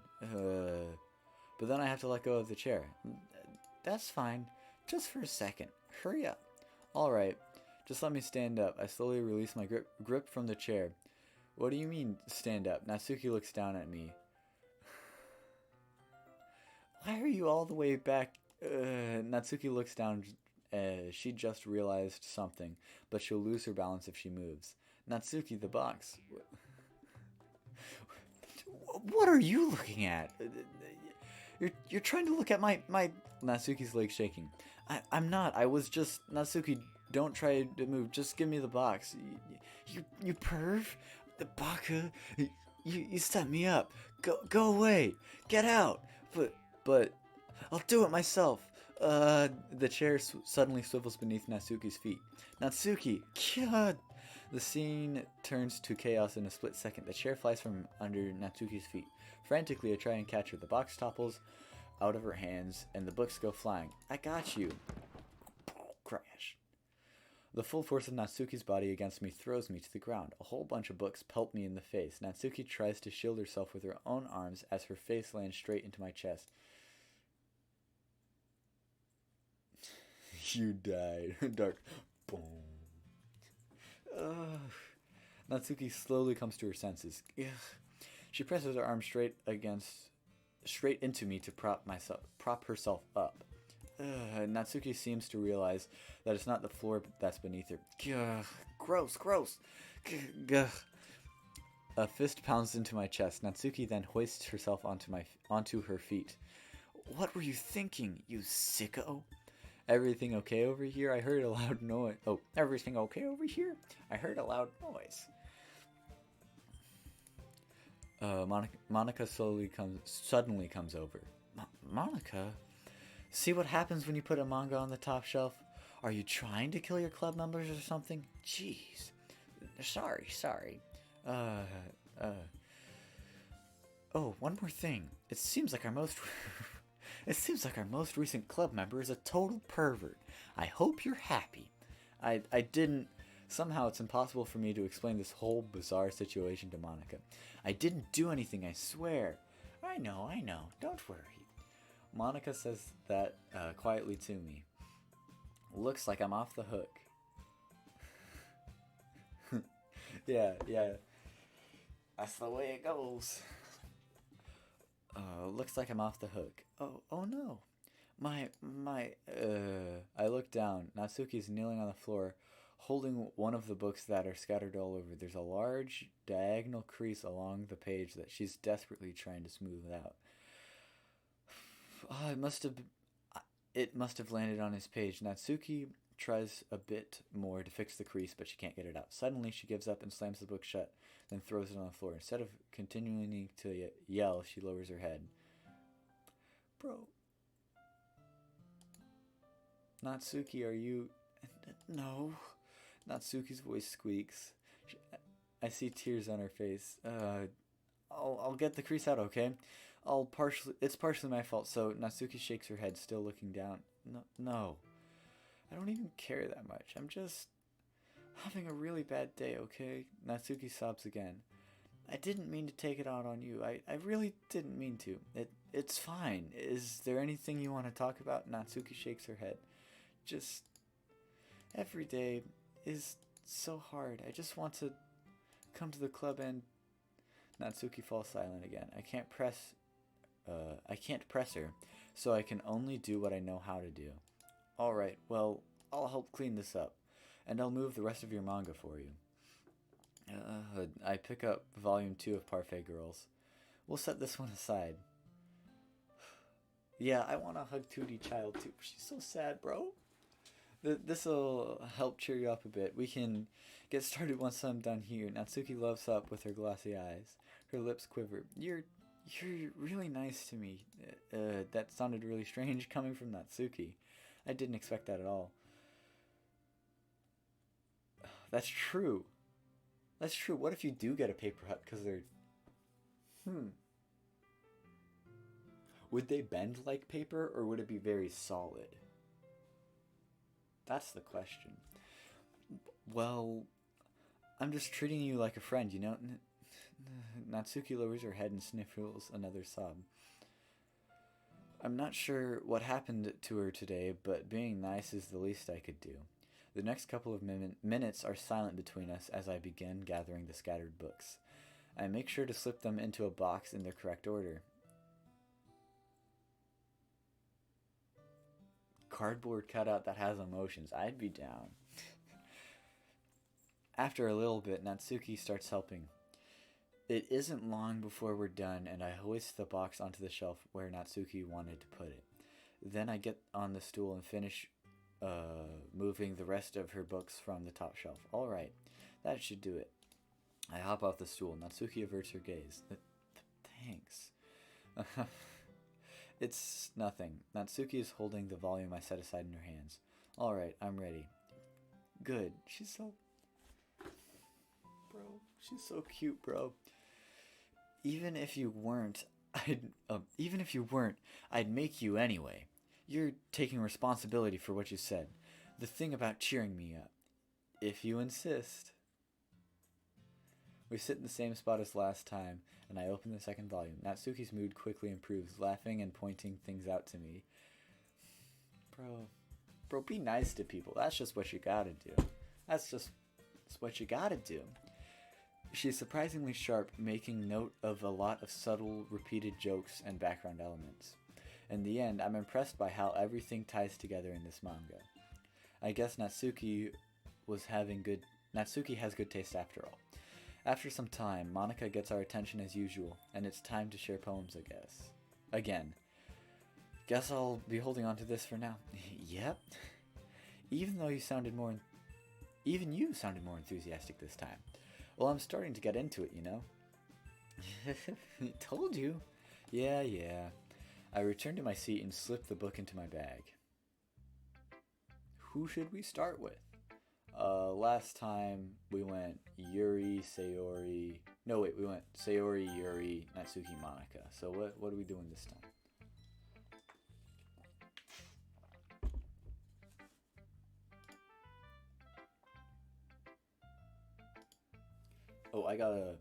But then I have to let go of the chair. That's fine. Just for a second. Hurry up. Alright. Just let me stand up. I slowly release my grip from the chair. What do you mean, stand up? Natsuki looks down at me. Why are you all the way back? Natsuki looks down. She just realized something, but she'll lose her balance if she moves. Natsuki, the box. What are you looking at? You're trying to look at my... Natsuki's leg shaking. I'm not. I was just... Natsuki, don't try to move. Just give me the box. You perv. The baka. You set me up. Go away. Get out. But... I'll do it myself. The chair suddenly swivels beneath Natsuki's feet. Natsuki! God! The scene turns to chaos in a split second. The chair flies from under Natsuki's feet. Frantically, I try and catch her. The box topples out of her hands, and the books go flying. I got you! Crash. The full force of Natsuki's body against me throws me to the ground. A whole bunch of books pelt me in the face. Natsuki tries to shield herself with her own arms as her face lands straight into my chest. You died. Dark. Boom. Natsuki slowly comes to her senses. Ugh. She presses her arm straight into me to prop herself up. Natsuki seems to realize that it's not the floor that's beneath her. Ugh. Gross. Ugh. A fist pounds into my chest. Natsuki then hoists herself onto her feet. What were you thinking, you sicko? Everything okay over here? I heard a loud noise. Oh, everything okay over here? I heard a loud noise. Monica suddenly comes over. Monica? See what happens when you put a manga on the top shelf? Are you trying to kill your club members or something? Jeez. Sorry. Oh, one more thing. It seems like our most recent club member is a total pervert. I hope you're happy. I didn't... Somehow it's impossible for me to explain this whole bizarre situation to Monica. I didn't do anything, I swear. I know. Don't worry. Monica says that quietly to me. Looks like I'm off the hook. Yeah. That's the way it goes. Looks like I'm off the hook. Oh no. I look down. Natsuki's kneeling on the floor, holding one of the books that are scattered all over. There's a large diagonal crease along the page that she's desperately trying to smooth out. It must have landed on his page. Natsuki tries a bit more to fix the crease, but she can't get it out. Suddenly, she gives up and slams the book shut, then throws it on the floor. Instead of continuing to yell, she lowers her head. Bro. Natsuki, are you... No. Natsuki's voice squeaks. I see tears on her face. I'll get the crease out, okay? It's partially my fault, so Natsuki shakes her head, still looking down. No. I don't even care that much. I'm just having a really bad day, okay? Natsuki sobs again. I didn't mean to take it out on you. I really didn't mean to. It's fine. Is there anything you want to talk about? Natsuki shakes her head. Just... every day is so hard. I just want to come to the club and... Natsuki falls silent again. I can't press her, so I can only do what I know how to do. Alright, well, I'll help clean this up, and I'll move the rest of your manga for you. I pick up volume 2 of Parfait Girls. We'll set this one aside. Yeah, I want to hug Tootie Child too. She's so sad, bro. This'll help cheer you up a bit. We can get started once I'm done here. Natsuki looks up with her glassy eyes. Her lips quiver. You're really nice to me. That sounded really strange coming from Natsuki. I didn't expect that at all. That's true. That's true. What if you do get a paper hut because they're... Would they bend like paper, or would it be very solid? That's the question. Well, I'm just treating you like a friend, you know? Natsuki lowers her head and sniffles another sob. I'm not sure what happened to her today, but being nice is the least I could do. The next couple of minutes are silent between us as I begin gathering the scattered books. I make sure to slip them into a box in their correct order. Cardboard cutout that has emotions. I'd be down. After a little bit, Natsuki starts helping. It isn't long before we're done, and I hoist the box onto the shelf where Natsuki wanted to put it. Then I get on the stool and finish moving the rest of her books from the top shelf. Alright, that should do it. I hop off the stool. Natsuki averts her gaze. Thanks. It's nothing. Natsuki is holding the volume I set aside in her hands. Alright, I'm ready. Good. She's so... Bro, she's so cute, bro. Even if you weren't, I'd make you anyway. You're taking responsibility for what you said. The thing about cheering me up. If you insist. We sit in the same spot as last time, and I open the second volume. Natsuki's mood quickly improves, laughing and pointing things out to me. Bro, be nice to people. That's just what you gotta do. That's what you gotta do. She's surprisingly sharp, making note of a lot of subtle, repeated jokes and background elements. In the end, I'm impressed by how everything ties together in this manga. I guess Natsuki has good taste after all. After some time, Monica gets our attention as usual, and it's time to share poems, I guess. Again. Guess I'll be holding on to this for now. Yep. Even you sounded more enthusiastic this time. Well, I'm starting to get into it, you know? Told you. Yeah. I return to my seat and slip the book into my bag. Who should we start with? Last time we went Yuri, Sayori... No, wait, we went Sayori, Yuri, Natsuki, Monica. So what are we doing this time? Oh, I gotta...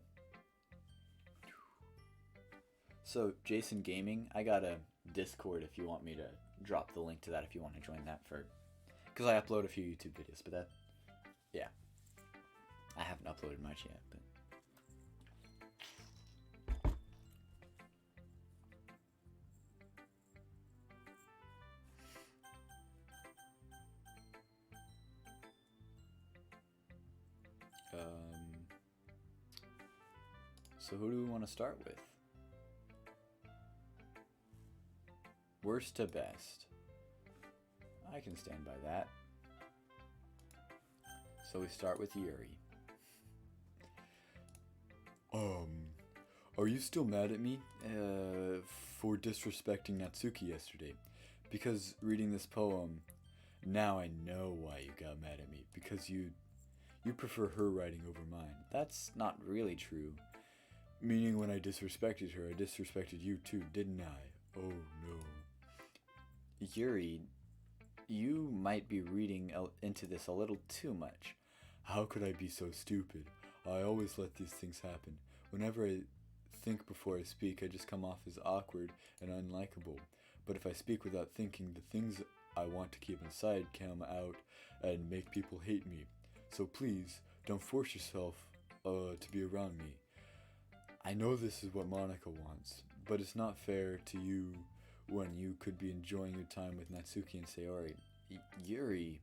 So, Jason Gaming, I got a Discord if you want me to drop the link to that if you want to join that for... Because I upload a few YouTube videos, but that... Yeah. I haven't uploaded much yet, but... So who do we want to start with? Worst to best. I can stand by that. So we start with Yuri. Are you still mad at me? For disrespecting Natsuki yesterday? Because reading this poem, now I know why you got mad at me. Because you prefer her writing over mine. That's not really true. Meaning when I disrespected her, I disrespected you too, didn't I? Oh no. Yuri, you might be reading into this a little too much. How could I be so stupid? I always let these things happen. Whenever I think before I speak, I just come off as awkward and unlikable. But if I speak without thinking, the things I want to keep inside come out and make people hate me. So please, don't force yourself to be around me. I know this is what Monica wants, but it's not fair to you when you could be enjoying your time with Natsuki and Sayori. Yuri,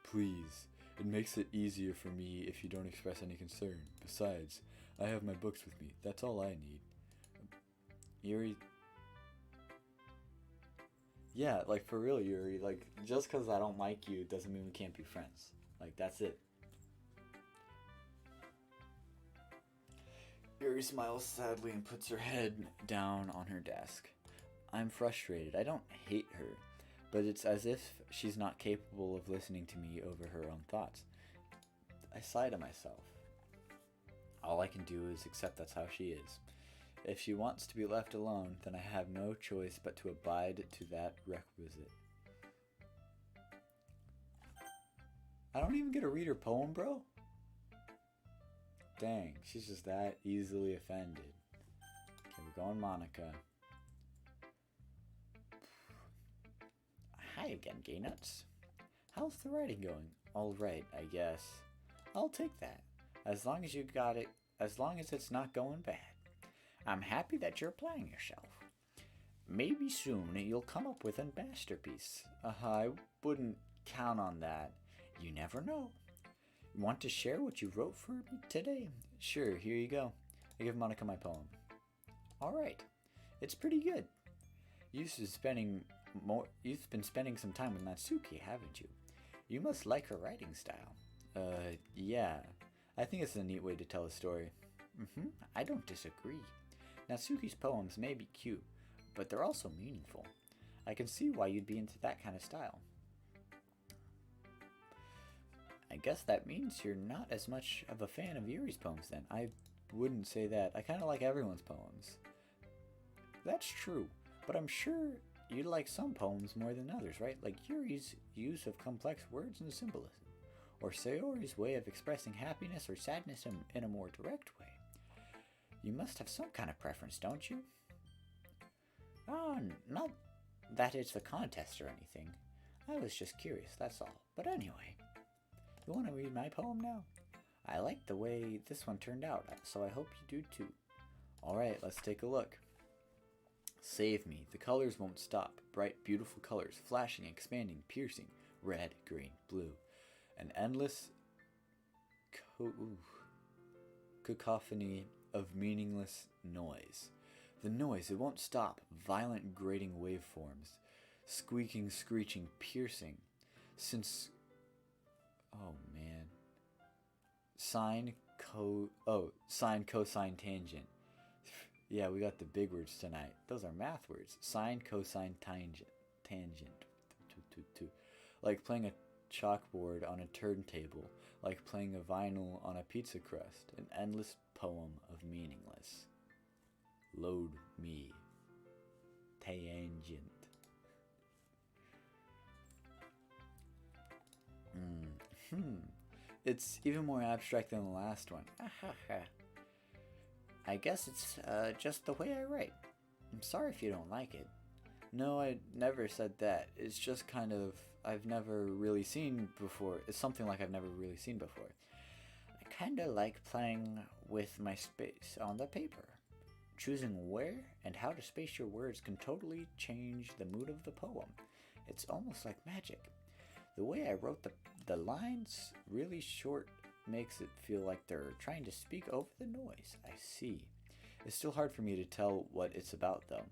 please. It makes it easier for me if you don't express any concern. Besides, I have my books with me. That's all I need. Yuri... Yeah, like, for real, Yuri. Like, just because I don't like you doesn't mean we can't be friends. Like, that's it. Yuri smiles sadly and puts her head down on her desk. I'm frustrated. I don't hate her, but it's as if she's not capable of listening to me over her own thoughts. I sigh to myself. All I can do is accept that's how she is. If she wants to be left alone, then I have no choice but to abide to that requisite. I don't even get to read her poem, bro? Dang, she's just that easily offended. Okay, we're going Monica. Hi again, Gay Nuts. How's the writing going? All right, I guess. I'll take that. As long as you got it, as long as it's not going bad. I'm happy that you're applying yourself. Maybe soon you'll come up with a masterpiece. I wouldn't count on that. You never know. Want to share what you wrote for me today? Sure, here you go. I give Monica my poem. Alright, it's pretty good. You've been spending some time with Natsuki, haven't you? You must like her writing style. Yeah. I think it's a neat way to tell a story. I don't disagree. Natsuki's poems may be cute, but they're also meaningful. I can see why you'd be into that kind of style. I guess that means you're not as much of a fan of Yuri's poems then. I wouldn't say that. I kind of like everyone's poems. That's true, but I'm sure you like some poems more than others, right? Like Yuri's use of complex words and symbolism, or Sayori's way of expressing happiness or sadness in a more direct way. You must have some kind of preference, don't you? Oh, not that it's a contest or anything. I was just curious, that's all. But anyway, you want to read my poem now? I like the way this one turned out, so I hope you do too. Alright, let's take a look. Save me. The colors won't stop. Bright, beautiful colors, flashing, expanding, piercing. Red, green, blue. An endless cacophony of meaningless noise. The noise, it won't stop. Violent, grating waveforms. Squeaking, screeching, piercing. Since... Oh, man. Sine, cosine, tangent. Yeah, we got the big words tonight. Those are math words. Sine, cosine, tangent. Like playing a chalkboard on a turntable. Like playing a vinyl on a pizza crust. An endless poem of meaningless. Load me. Tangent. It's even more abstract than the last one. I guess it's just the way I write. I'm sorry if you don't like it. No, I never said that. It's just kind of I've never really seen before. It's something like I've never really seen before. I kinda like playing with my space on the paper. Choosing where and how to space your words can totally change the mood of the poem. It's almost like magic. The way I wrote the lines really short makes it feel like they're trying to speak over the noise. I see. It's still hard for me to tell what it's about though.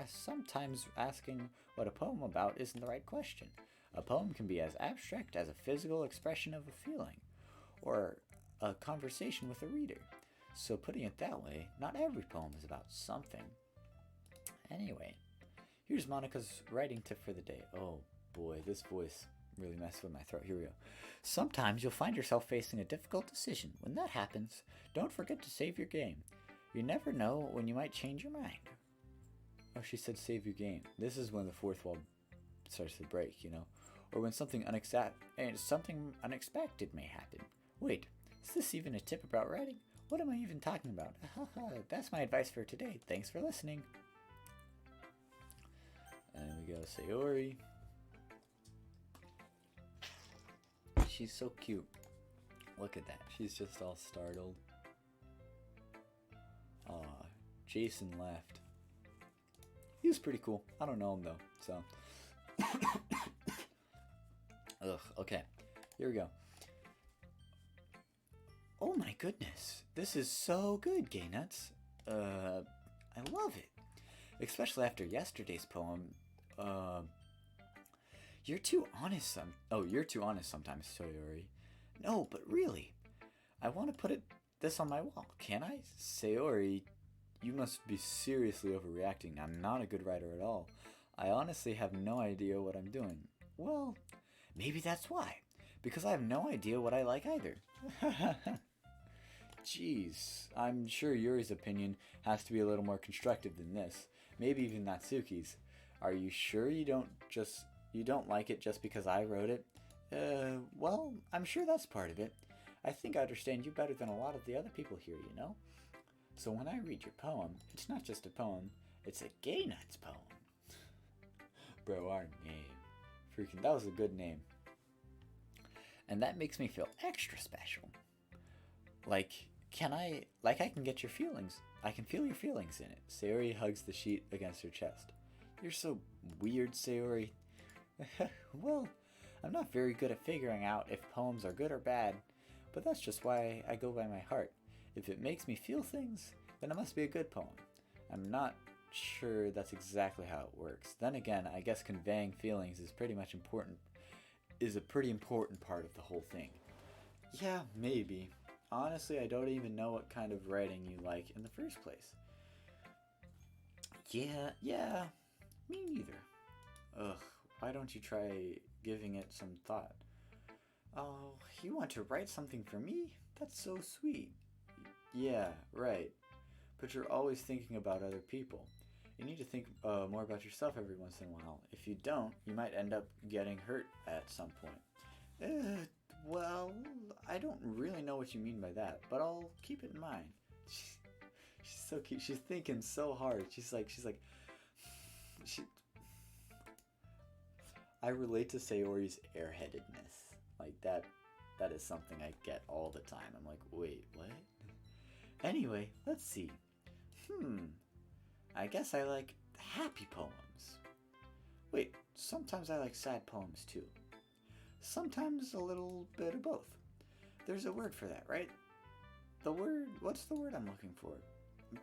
Sometimes asking what a poem about isn't the right question. A poem can be as abstract as a physical expression of a feeling, or a conversation with a reader. So putting it that way, not every poem is about something. Anyway, here's Monica's writing tip for the day. Oh boy, this voice really messed with my throat. Here we go. Sometimes you'll find yourself facing a difficult decision. When that happens, don't forget to save your game. You never know when you might change your mind. Oh, she said save your game. This is when the fourth wall starts to break, you know? Or when something unexpected may happen. Wait, is this even a tip about writing? What am I even talking about? That's my advice for today. Thanks for listening. And we go Sayori. She's so cute. Look at that. She's just all startled. Aw, Jason left. He was pretty cool. I don't know him though, so. Ugh, okay. Here we go. Oh my goodness. This is so good, Gay Nuts. I love it. Especially after yesterday's poem. You're too honest you're too honest sometimes, Sayori. No, but really. I want to put this on my wall. Can I? Sayori, you must be seriously overreacting. I'm not a good writer at all. I honestly have no idea what I'm doing. Well, maybe that's why. Because I have no idea what I like either. Jeez, I'm sure Yuri's opinion has to be a little more constructive than this. Maybe even Natsuki's. Are you sure you don't like it just because I wrote it? Well, I'm sure that's part of it. I think I understand you better than a lot of the other people here, you know? So when I read your poem, it's not just a poem, it's a Gay Nuts poem. Bro, our name. Freaking, that was a good name. And that makes me feel extra special. I can get your feelings. I can feel your feelings in it. Sayori hugs the sheet against her chest. You're so weird, Sayori. Well, I'm not very good at figuring out if poems are good or bad, but that's just why I go by my heart. If it makes me feel things, then it must be a good poem. I'm not sure that's exactly how it works. Then again, I guess conveying feelings is a pretty important part of the whole thing. Yeah, maybe. Honestly, I don't even know what kind of writing you like in the first place. Yeah, me neither. Ugh, why don't you try giving it some thought? Oh, you want to write something for me? That's so sweet. Yeah, right. But you're always thinking about other people. You need to think more about yourself every once in a while. If you don't, you might end up getting hurt at some point. Well, I don't really know what you mean by that, but I'll keep it in mind. She's so cute. She's thinking so hard. I relate to Sayori's airheadedness. Like that is something I get all the time. I'm like, wait, what? Anyway, let's see. I guess I like happy poems. Wait, sometimes I like sad poems too. Sometimes a little bit of both. There's a word for that, right? What's the word I'm looking for?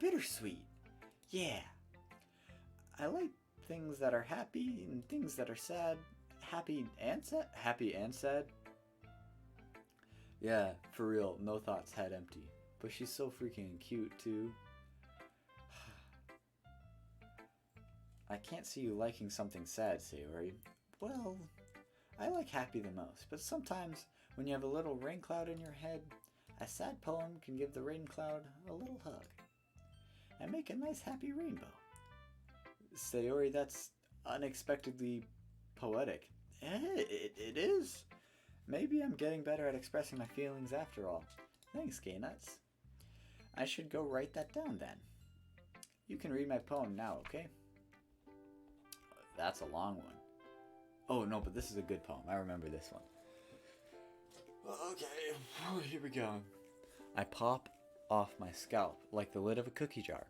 Bittersweet. Yeah. I like things that are happy and things that are sad. Happy and sad? Happy and sad? Yeah, for real, no thoughts, head empty. But she's so freaking cute too. I can't see you liking something sad, Sayori. Well, I like happy the most, but sometimes when you have a little rain cloud in your head, a sad poem can give the rain cloud a little hug and make a nice happy rainbow. Sayori, that's unexpectedly poetic. It is. Maybe I'm getting better at expressing my feelings after all. Thanks, Gay Nuts. I should go write that down then. You can read my poem now, okay? That's a long one. Oh, no, but this is a good poem. I remember this one. Okay, here we go. I pop off my scalp like the lid of a cookie jar.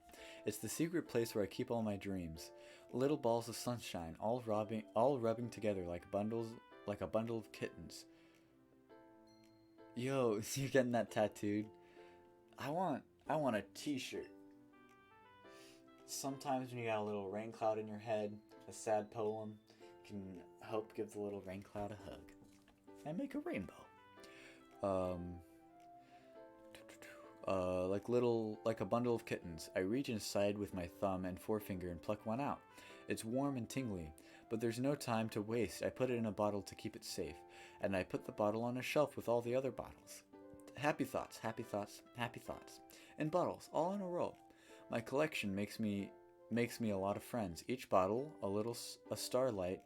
It's the secret place where I keep all my dreams. Little balls of sunshine, all rubbing together like a bundle of kittens. Yo, you're getting that tattooed? I want a t-shirt. Sometimes when you got a little rain cloud in your head, a sad poem can help give the little rain cloud a hug and make a rainbow. Like a bundle of kittens. I reach inside with my thumb and forefinger and pluck one out. It's warm and tingly, but there's no time to waste. I put it in a bottle to keep it safe, and I put the bottle on a shelf with all the other bottles. Happy thoughts, happy thoughts, happy thoughts. In bottles, all in a row. My collection makes me a lot of friends. Each bottle, a starlight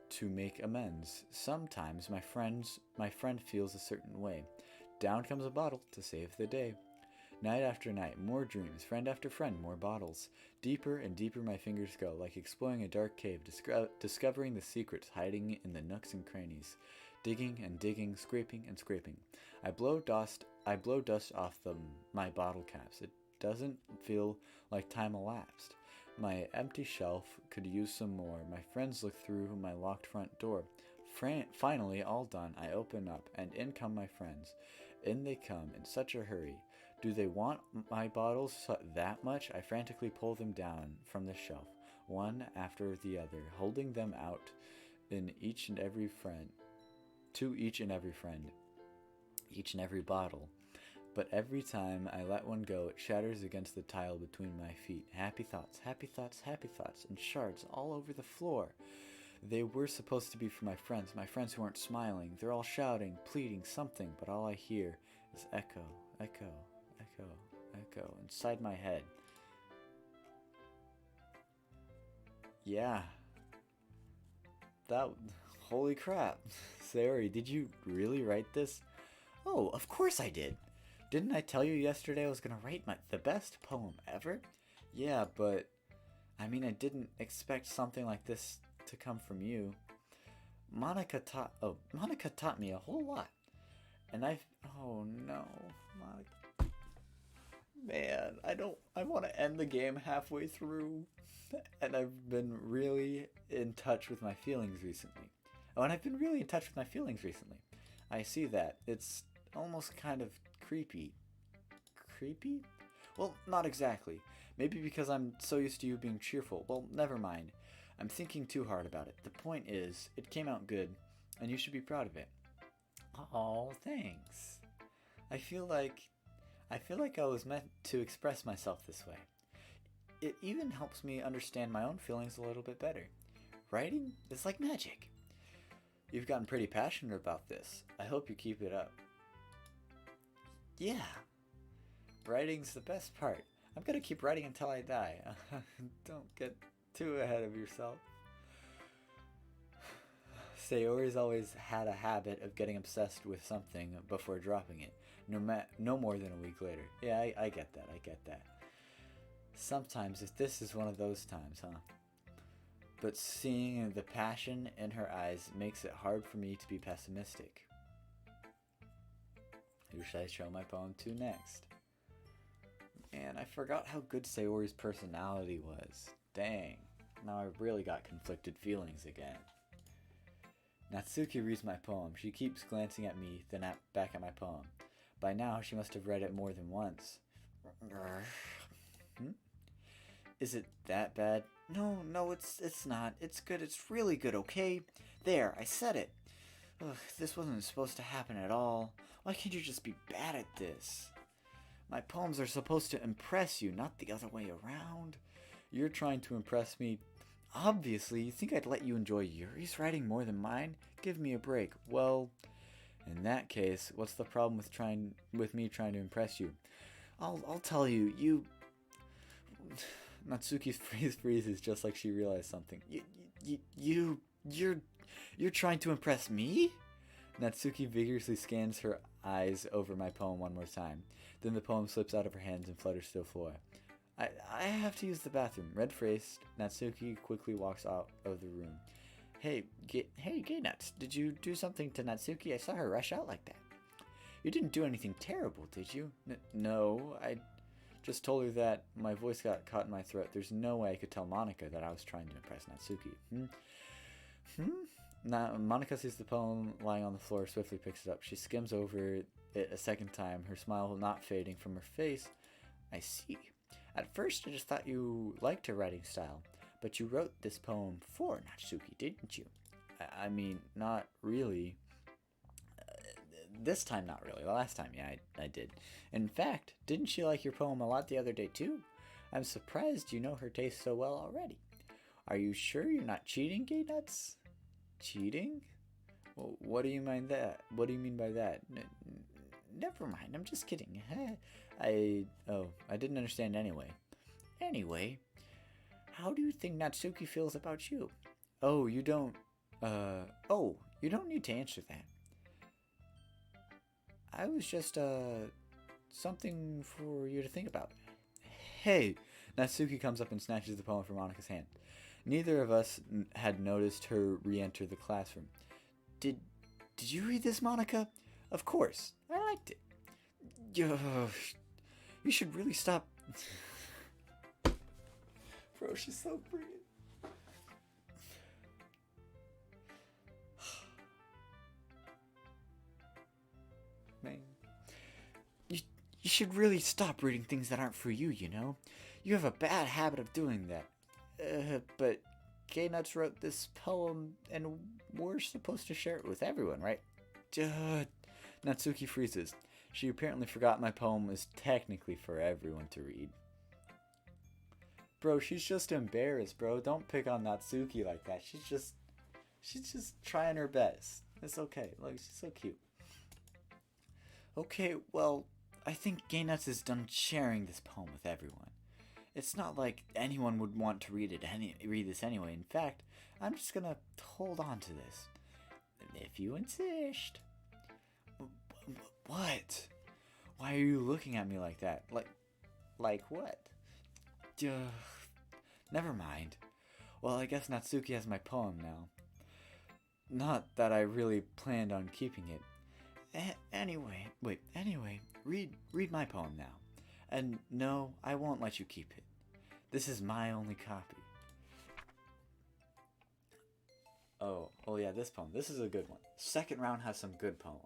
to make amends. Sometimes my friend feels a certain way. Down comes a bottle to save the day. Night after night, more dreams, friend after friend, more bottles. Deeper and deeper my fingers go, like exploring a dark cave, discovering the secrets hiding in the nooks and crannies. digging and digging, scraping and scraping. I blow dust off my bottle caps. It doesn't feel like time elapsed. My empty shelf could use some more. My friends look through my locked front door. Finally, all done, I open up, and in come my friends. In they come, in such a hurry. Do they want my bottles that much? I frantically pull them down from the shelf, one after the other, holding them out in each and every friend, to each and every friend, each and every bottle. But every time I let one go, it shatters against the tile between my feet. Happy thoughts, happy thoughts, happy thoughts, and shards all over the floor. They were supposed to be for my friends who aren't smiling. They're all shouting, pleading something, but all I hear is echo, echo, echo, echo inside my head. Yeah. Holy crap. Sayori, did you really write this? Oh, of course I did. Didn't I tell you yesterday I was going to write the best poem ever? Yeah, but I didn't expect something like this to come from you. Monica taught me a whole lot. And oh no, Monica. Man, I want to end the game halfway through. And I've been really in touch with my feelings recently. Oh, and I've been really in touch with my feelings recently. I see that. It's almost kind of creepy. Creepy? Well, not exactly. Maybe because I'm so used to you being cheerful. Well, never mind. I'm thinking too hard about it. The point is, it came out good, and you should be proud of it. Oh, thanks. I feel like I was meant to express myself this way. It even helps me understand my own feelings a little bit better. Writing is like magic. You've gotten pretty passionate about this. I hope you keep it up. Yeah. Writing's the best part. I'm gonna keep writing until I die. Don't get too ahead of yourself. Sayori's always had a habit of getting obsessed with something before dropping it. No more than a week later. Yeah, I get that. Sometimes this is one of those times, huh? But seeing the passion in her eyes makes it hard for me to be pessimistic. Who should I show my poem to next? Man, I forgot how good Sayori's personality was. Dang, now I really got conflicted feelings again. Natsuki reads my poem. She keeps glancing at me, then back at my poem. By now, she must have read it more than once. Is it that bad? No, it's not. It's good. It's really good, okay? There, I said it. Ugh, this wasn't supposed to happen at all. Why can't you just be bad at this? My poems are supposed to impress you, not the other way around. You're trying to impress me. Obviously, you think I'd let you enjoy Yuri's writing more than mine? Give me a break. Well, in that case, what's the problem with me trying to impress you? I'll tell you. Natsuki's face freezes just like she realized something. You're trying to impress me? Natsuki vigorously scans her eyes over my poem one more time. Then the poem slips out of her hands and flutters to the floor. I have to use the bathroom. Red-faced, Natsuki quickly walks out of the room. Hey, Gay Nuts, did you do something to Natsuki? I saw her rush out like that. You didn't do anything terrible, did you? No, I just told her that my voice got caught in my throat. There's no way I could tell Monica that I was trying to impress Natsuki. Now, Monica sees the poem lying on the floor, swiftly picks it up. She skims over it a second time, her smile not fading from her face. I see. At first, I just thought you liked her writing style, but you wrote this poem for Natsuki, didn't you? I mean, not really. This time, not really. The last time, yeah, I did. In fact, didn't she like your poem a lot the other day, too? I'm surprised you know her taste so well already. Are you sure you're not cheating, Gay Nuts? Cheating? Well, what do you mean by that? Never mind, I'm just kidding. I didn't understand anyway. Anyway, how do you think Natsuki feels about you? You don't need to answer that. I was just, something for you to think about. Hey! Natsuki comes up and snatches the poem from Monika's hand. Neither of us had noticed her re-enter the classroom. Did Did you read this, Monica? Of course. I liked it. You should really stop. Bro, she's so pretty. Man. You should really stop reading things that aren't for you, you know? You have a bad habit of doing that. But K-Nuts wrote this poem, and we're supposed to share it with everyone, right? Natsuki freezes. She apparently forgot my poem is technically for everyone to read. Bro, she's just embarrassed, bro. Don't pick on Natsuki like that. She's just trying her best. It's okay. Look, she's so cute. Okay, well, I think Gaynuts is done sharing this poem with everyone. It's not like anyone would want to read this anyway. In fact, I'm just gonna hold on to this, if you insist. What? Why are you looking at me like that? Like what? Never mind. Well, I guess Natsuki has my poem now. Not that I really planned on keeping it. Anyway, read my poem now. And no, I won't let you keep it. This is my only copy. Oh yeah, this poem. This is a good one. Second round has some good poems.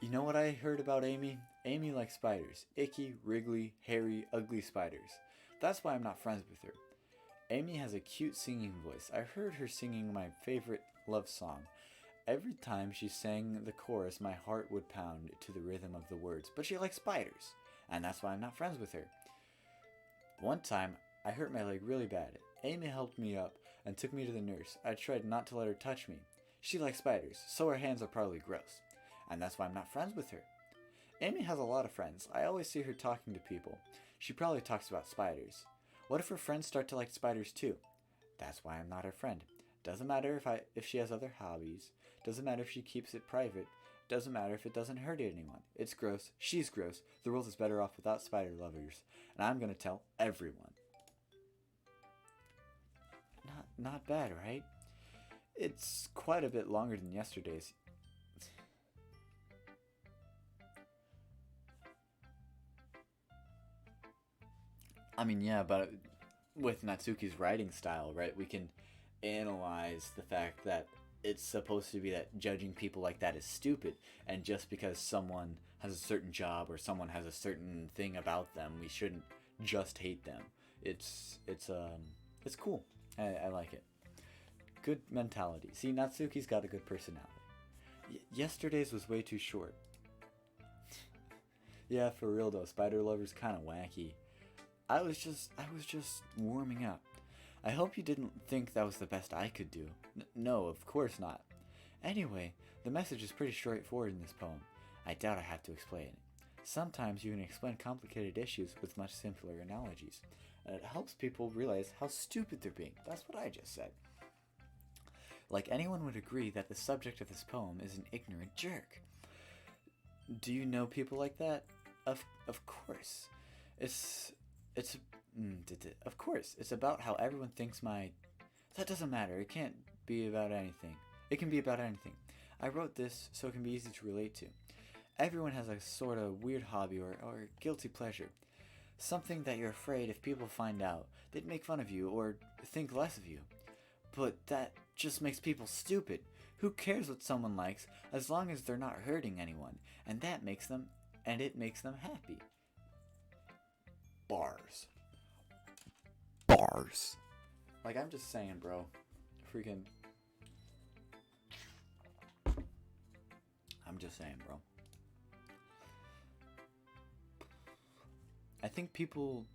You know what I heard about Amy? Amy likes spiders. Icky, wriggly, hairy, ugly spiders. That's why I'm not friends with her. Amy has a cute singing voice. I heard her singing my favorite love song. Every time she sang the chorus, my heart would pound to the rhythm of the words. But she likes spiders, and that's why I'm not friends with her. One time, I hurt my leg really bad. Amy helped me up and took me to the nurse. I tried not to let her touch me. She likes spiders, so her hands are probably gross. And that's why I'm not friends with her. Amy has a lot of friends. I always see her talking to people. She probably talks about spiders. What if her friends start to like spiders too? That's why I'm not her friend. Doesn't matter if she has other hobbies. Doesn't matter if she keeps it private. Doesn't matter if it doesn't hurt anyone. It's gross. She's gross. The world is better off without spider lovers. And I'm going to tell everyone. Not bad, right? It's quite a bit longer than yesterday's. I mean, yeah, but with Natsuki's writing style, right, we can analyze the fact that it's supposed to be that judging people like that is stupid, and just because someone has a certain job or someone has a certain thing about them, we shouldn't just hate them. It's cool. I like it. Good mentality. See, Natsuki's got a good personality. Yesterday's was way too short. Yeah, for real though, Spider Lover's kind of wacky. I was just warming up. I hope you didn't think that was the best I could do. No, of course not. Anyway, the message is pretty straightforward in this poem. I doubt I have to explain it. Sometimes you can explain complicated issues with much simpler analogies, and it helps people realize how stupid they're being. That's what I just said. Like anyone would agree that the subject of this poem is an ignorant jerk. Do you know people like that? Of course. Of course, it's about how everyone thinks that doesn't matter. It can't be about anything. It can be about anything. I wrote this so it can be easy to relate to. Everyone has a sort of weird hobby or guilty pleasure. Something that you're afraid if people find out, they'd make fun of you or think less of you. But that just makes people stupid. Who cares what someone likes as long as they're not hurting anyone, and it makes them happy. Bars. Like, I'm just saying, bro. Freaking. I'm just saying, bro. I think people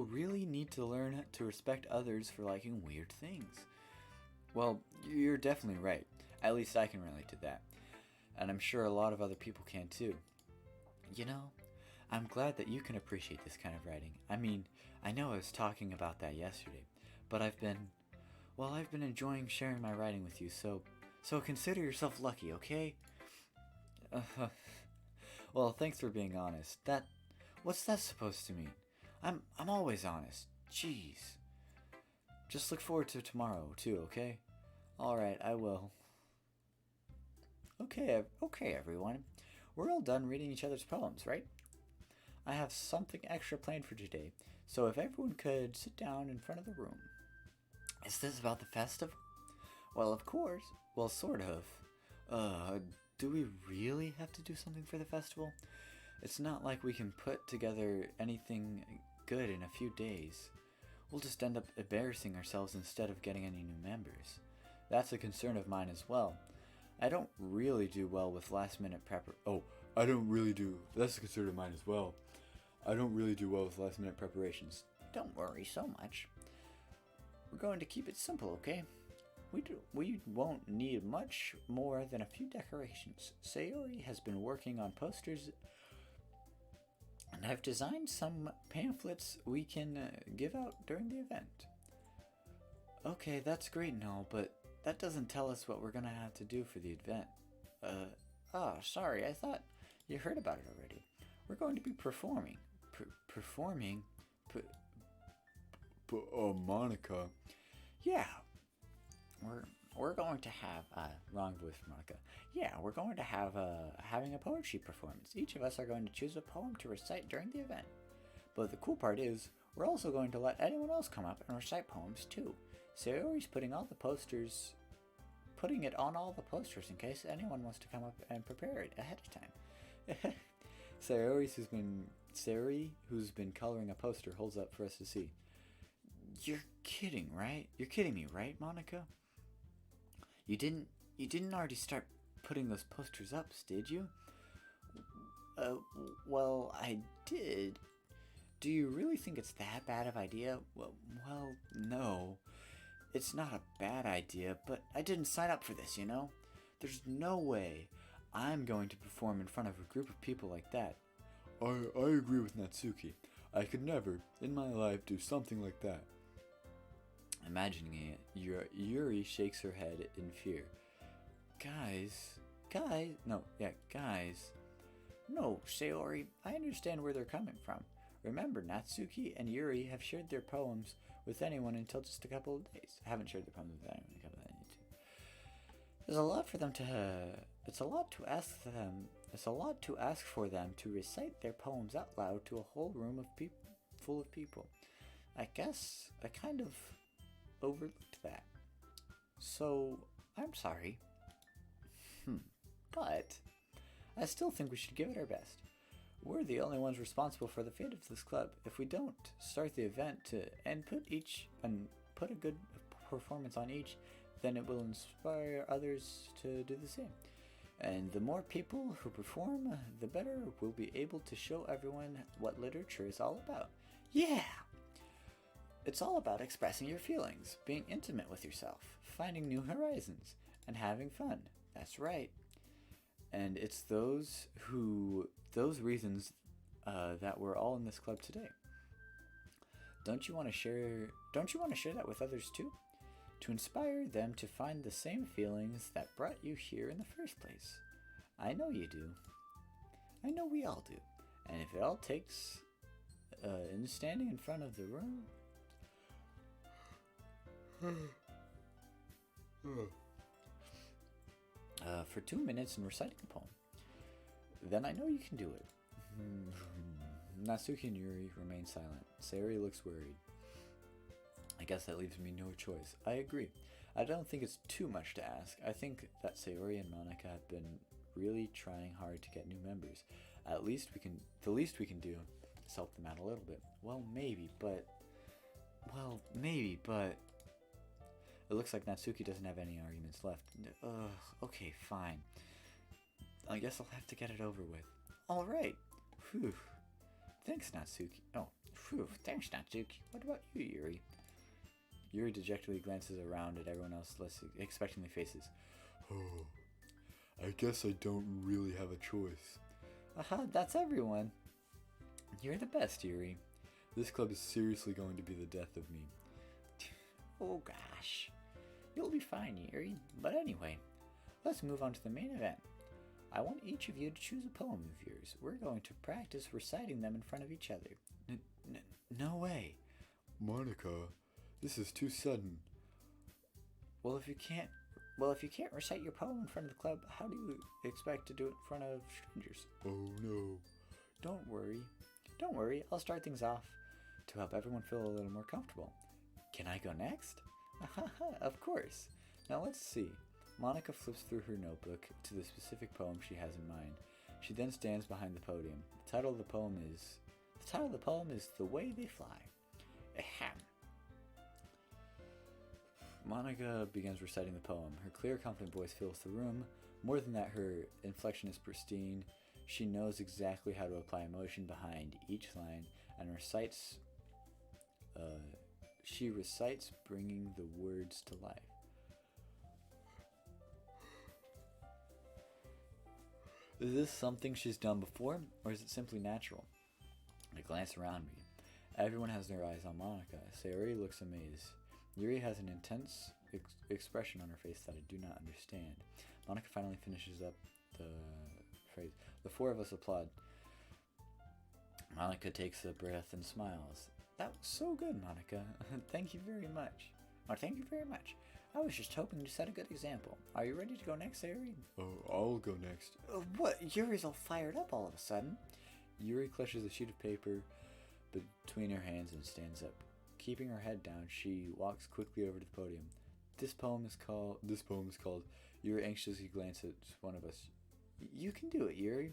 really need to learn to respect others for liking weird things. Well, you're definitely right. At least I can relate to that. And I'm sure a lot of other people can too. You know, I'm glad that you can appreciate this kind of writing. I mean, I know I was talking about that yesterday, but I've been enjoying sharing my writing with you, so consider yourself lucky, okay? Well, thanks for being honest. What's that supposed to mean? I'm always honest. Jeez. Just look forward to tomorrow, too, okay? Alright, I will. Okay, everyone. We're all done reading each other's poems, right? I have something extra planned for today, so if everyone could sit down in front of the room. Is this about the festival? Well, of course. Well, sort of. Uh, do we really have to do something for the festival? It's not like we can put together anything good in a few days. We'll just end up embarrassing ourselves instead of getting any new members. That's a concern of mine as well. I don't really do well with last minute Oh, I don't really do. That's a concern of mine as well. I don't really do well with last minute preparations. Don't worry so much. We're going to keep it simple, okay? We won't need much more than a few decorations. Sayori has been working on posters, and I've designed some pamphlets we can give out during the event. Okay, that's great and all, but that doesn't tell us what we're gonna have to do for the event. Sorry, I thought you heard about it already. We're going to be performing. Performing? Monica. Yeah, we're going to have wrong voice for Monica. Yeah, we're going to have having a poetry performance. Each of us are going to choose a poem to recite during the event. But the cool part is, we're also going to let anyone else come up and recite poems too. Sayori's putting it on all the posters in case anyone wants to come up and prepare it ahead of time. Sayori, who's been coloring a poster, holds up for us to see. You're kidding, right? You're kidding me, right, Monica? You didn't already start putting those posters up, did you? Well, I did. Do you really think it's that bad of idea? Well, no. It's not a bad idea, but I didn't sign up for this, you know? There's no way I'm going to perform in front of a group of people like that. I agree with Natsuki. I could never, in my life, do something like that. Imagining it, Yuri shakes her head in fear. Guys. No, Sayori, I understand where they're coming from. Remember, Natsuki and Yuri have shared their poems with anyone until just a couple of days. Haven't shared their poems with anyone in a couple of days. There's a lot for them to. It's a lot to ask them. It's a lot to ask for them to recite their poems out loud to a whole room of full of people. I guess I kind of overlooked that. So I'm sorry. But I still think we should give it our best. We're the only ones responsible for the fate of this club. If we don't start the event and put a good performance on each, then it will inspire others to do the same. And the more people who perform, the better we'll be able to show everyone what literature is all about. Yeah! It's all about expressing your feelings, being intimate with yourself, finding new horizons, and having fun. That's right. And it's those reasons that we're all in this club today. Don't you want to share that with others too? To inspire them to find the same feelings that brought you here in the first place. I know you do. I know we all do. And if it all takes in standing in front of the room. For 2 minutes and reciting a poem, then I know you can do it. Natsuki and Yuri remain silent. Sayori looks worried. I guess that leaves me no choice. I agree. I don't think it's too much to ask. I think that Sayori and Monica have been really trying hard to get new members. The least we can do is help them out a little bit. Well, maybe, but it looks like Natsuki doesn't have any arguments left. Okay, fine. I guess I'll have to get it over with. Alright. Phew. Thanks, Natsuki. Oh, phew. Thanks, Natsuki. What about you, Yuri? Yuri dejectedly glances around at everyone else, less expectantly faces. Oh, I guess I don't really have a choice. Aha, that's everyone. You're the best, Yuri. This club is seriously going to be the death of me. Oh gosh. You'll be fine, Yuri. But anyway, let's move on to the main event. I want each of you to choose a poem of yours. We're going to practice reciting them in front of each other. No way. Monica, this is too sudden. Well, if you can't Well, if you can't recite your poem in front of the club, how do you expect to do it in front of strangers? Oh no. Don't worry. Don't worry, I'll start things off to help everyone feel a little more comfortable. Can I go next? Of course. Now let's see. Monica flips through her notebook to the specific poem she has in mind. She then stands behind the podium. The title of the poem is The Way They Fly. Ahem. Monica begins reciting the poem. Her clear, confident voice fills the room. More than that, her inflection is pristine. She knows exactly how to apply emotion behind each line and recites. She recites, bringing the words to life. Is this something she's done before, or is it simply natural? I glance around me. Everyone has their eyes on Monica. Sayori looks amazed. Yuri has an intense expression on her face that I do not understand. Monica finally finishes up the phrase. The four of us applaud. Monica takes a breath and smiles. That was so good, Monica. Thank you very much. Oh, thank you very much. I was just hoping to set a good example. Are you ready to go next, Sayori? Oh, I'll go next. What? Yuri's all fired up all of a sudden. Yuri clutches a sheet of paper between her hands and stands up. Keeping her head down, she walks quickly over to the podium. This poem is called. Yuri anxiously glances at one of us. You can do it, Yuri.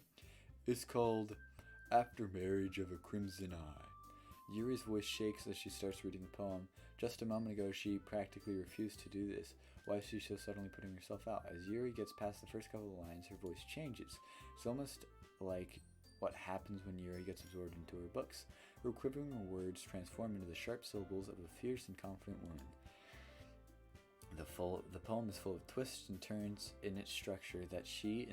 It's called After Marriage of a Crimson Eye. Yuri's voice shakes as she starts reading the poem. Just a moment ago, she practically refused to do this. Why is she so suddenly putting herself out? As Yuri gets past the first couple of lines, her voice changes. It's almost like what happens when Yuri gets absorbed into her books. Her quivering words transform into the sharp syllables of a fierce and confident woman. The poem is full of twists and turns in its structure that she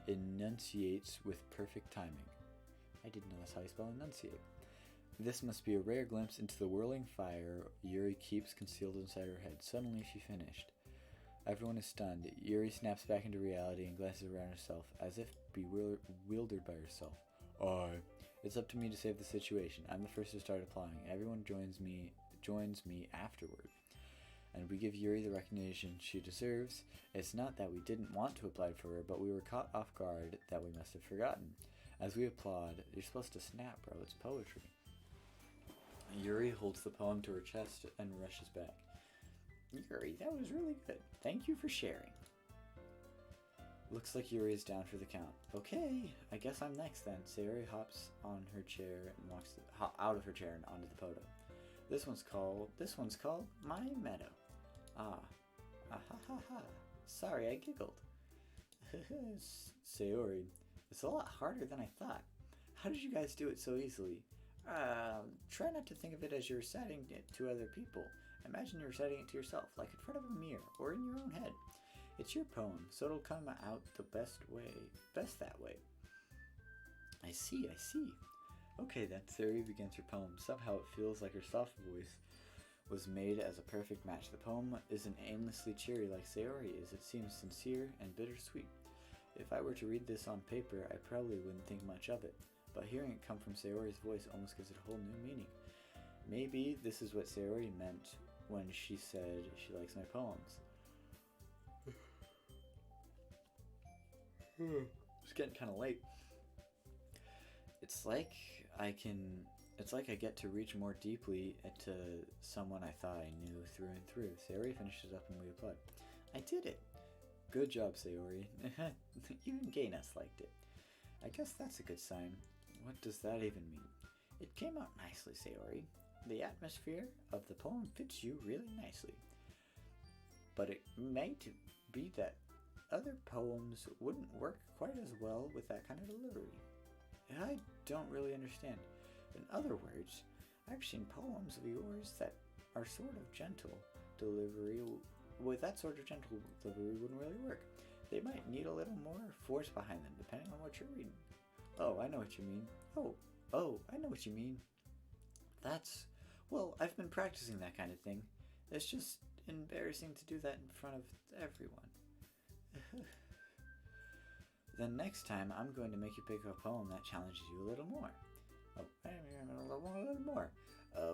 enunciates with perfect timing. I didn't know that's how you spell enunciate. This must be a rare glimpse into the whirling fire Yuri keeps concealed inside her head. Suddenly she finished. Everyone is stunned. Yuri snaps back into reality and glances around herself, as if bewildered by herself. It's up to me to save the situation. I'm the first to start applying. Everyone joins me afterward. And we give Yuri the recognition she deserves. It's not that we didn't want to apply for her, but we were caught off guard that we must have forgotten. As we applaud, you're supposed to snap, bro. It's poetry. Yuri holds the poem to her chest and rushes back. Yuri, that was really good. Thank you for sharing. Looks like Yuri is down for the count. Okay, I guess I'm next then. Sayori hops on her chair and walks out of her chair and onto the podium. This one's called My Meadow. Ah ha ha ha. Sorry, I giggled. Sayori, it's a lot harder than I thought. How did you guys do it so easily? Try not to think of it as you're reciting it to other people. Imagine you're reciting it to yourself, like in front of a mirror or in your own head. It's your poem, so it'll come out the best that way. I see. Okay then, Sayori begins her poem. Somehow it feels like her soft voice was made as a perfect match. The poem isn't aimlessly cheery like Sayori is. It seems sincere and bittersweet. If I were to read this on paper, I probably wouldn't think much of it. But hearing it come from Sayori's voice almost gives it a whole new meaning. Maybe this is what Sayori meant when she said she likes my poems. It's getting kind of late. It's like I get to reach more deeply into someone I thought I knew through and through. Sayori finishes up and we applaud. I did it. Good job, Sayori. Even Gayness liked it. I guess that's a good sign. What does that even mean? It came out nicely, Sayori. The atmosphere of the poem fits you really nicely. But it may be that other poems wouldn't work quite as well with that kind of delivery. I don't really understand. In other words, I've seen poems of yours that are sort of gentle delivery. With that sort of gentle delivery wouldn't really work. They might need a little more force behind them, depending on what you're reading. Oh, I know what you mean. Oh, I know what you mean. Well, I've been practicing that kind of thing. It's just embarrassing to do that in front of everyone. Then next time, I'm going to make you pick a poem that challenges you a little more. A little more.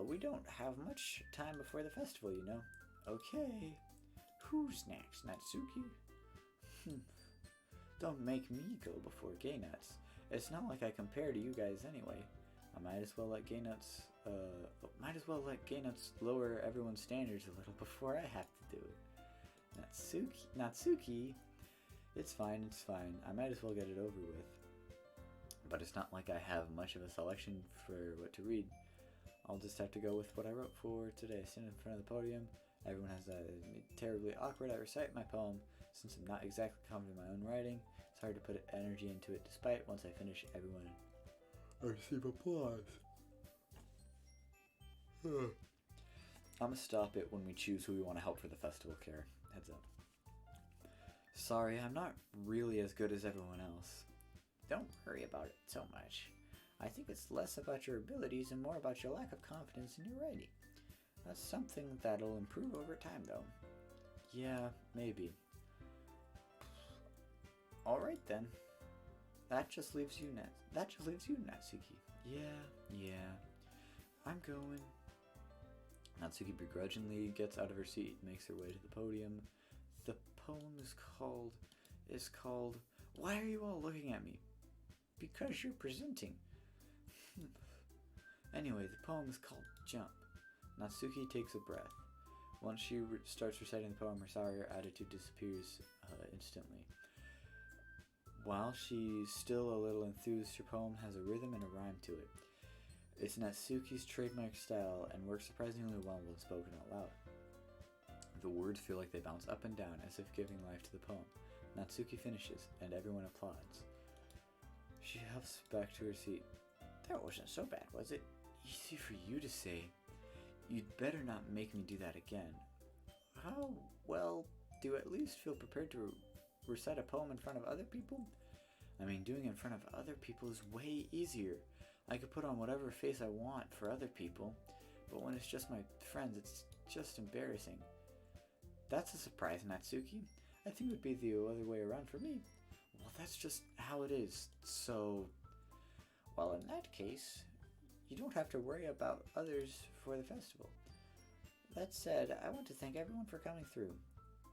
We don't have much time before the festival, you know. Okay. Who's next, Natsuki? Don't make me go before Gay Nuts. It's not like I compare to you guys anyway. I might as well let Gay Nuts lower everyone's standards a little before I have to do it. Natsuki, it's fine. I might as well get it over with. But it's not like I have much of a selection for what to read. I'll just have to go with what I wrote for today. I stand in front of the podium. Everyone has terribly awkward. I recite my poem. Since I'm not exactly confident in my own writing, it's hard to put energy into it, despite once I finish, everyone receive applause. I'm gonna stop it when we choose who we want to help for the festival, Care. Heads up. Sorry, I'm not really as good as everyone else. Don't worry about it so much. I think it's less about your abilities and more about your lack of confidence in your writing. That's something that'll improve over time, though. Yeah, maybe. Alright then. That just leaves you, Natsuki. Yeah. I'm going. Natsuki begrudgingly gets out of her seat and makes her way to the podium. The poem is called Why Are You All Looking at Me? Because you're presenting. Anyway, the poem is called Jump. Natsuki takes a breath. Once she starts reciting the poem, her sour attitude disappears instantly. While she's still a little enthused, her poem has a rhythm and a rhyme to it. It's Natsuki's trademark style and works surprisingly well when spoken out loud. The words feel like they bounce up and down as if giving life to the poem. Natsuki finishes, and everyone applauds. She huffs back to her seat. That wasn't so bad, was it? Easy for you to say. You'd better not make me do that again. How well do you at least feel prepared to recite a poem in front of other people? I mean, doing it in front of other people is way easier. I could put on whatever face I want for other people, but when it's just my friends, it's just embarrassing. That's a surprise, Natsuki. I think it would be the other way around for me. Well, that's just how it is, so... Well, in that case, you don't have to worry about others for the festival. That said, I want to thank everyone for coming through.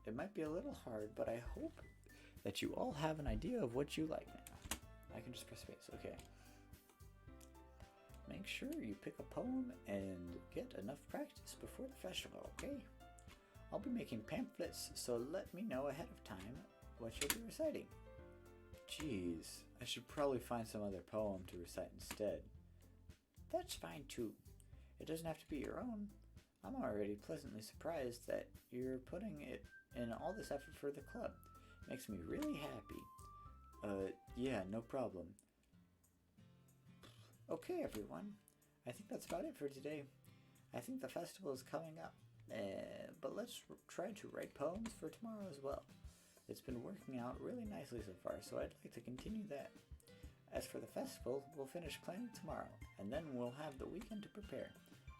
It might be a little hard, but I hope that you all have an idea of what you like now. I can just press space, okay. Make sure you pick a poem and get enough practice before the festival, okay? I'll be making pamphlets, so let me know ahead of time what you'll be reciting. Jeez, I should probably find some other poem to recite instead. That's fine too. It doesn't have to be your own. I'm already pleasantly surprised that you're putting it in all this effort for the club. Makes me really happy. Yeah, no problem. Okay, everyone. I think that's about it for today. I think the festival is coming up, but let's try to write poems for tomorrow as well. It's been working out really nicely so far, so I'd like to continue that. As for the festival, we'll finish planning tomorrow, and then we'll have the weekend to prepare.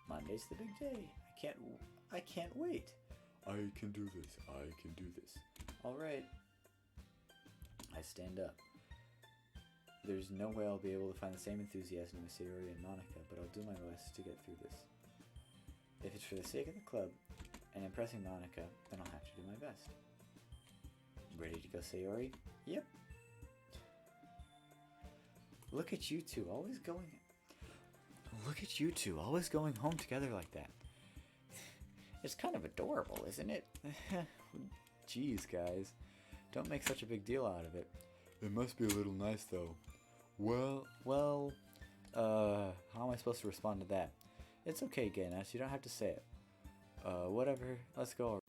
Monday's the big day. I can't wait. I can do this. All right. I stand up. There's no way I'll be able to find the same enthusiasm with Sayori and Monica, but I'll do my best to get through this. If it's for the sake of the club and impressing Monica, then I'll have to do my best. Ready to go, Sayori? Yep. Look at you two, always going home together like that. It's kind of adorable, isn't it? Jeez, guys. Don't make such a big deal out of it. It must be a little nice, though. Well, how am I supposed to respond to that? It's okay, Gaines, you don't have to say it. Whatever, let's go.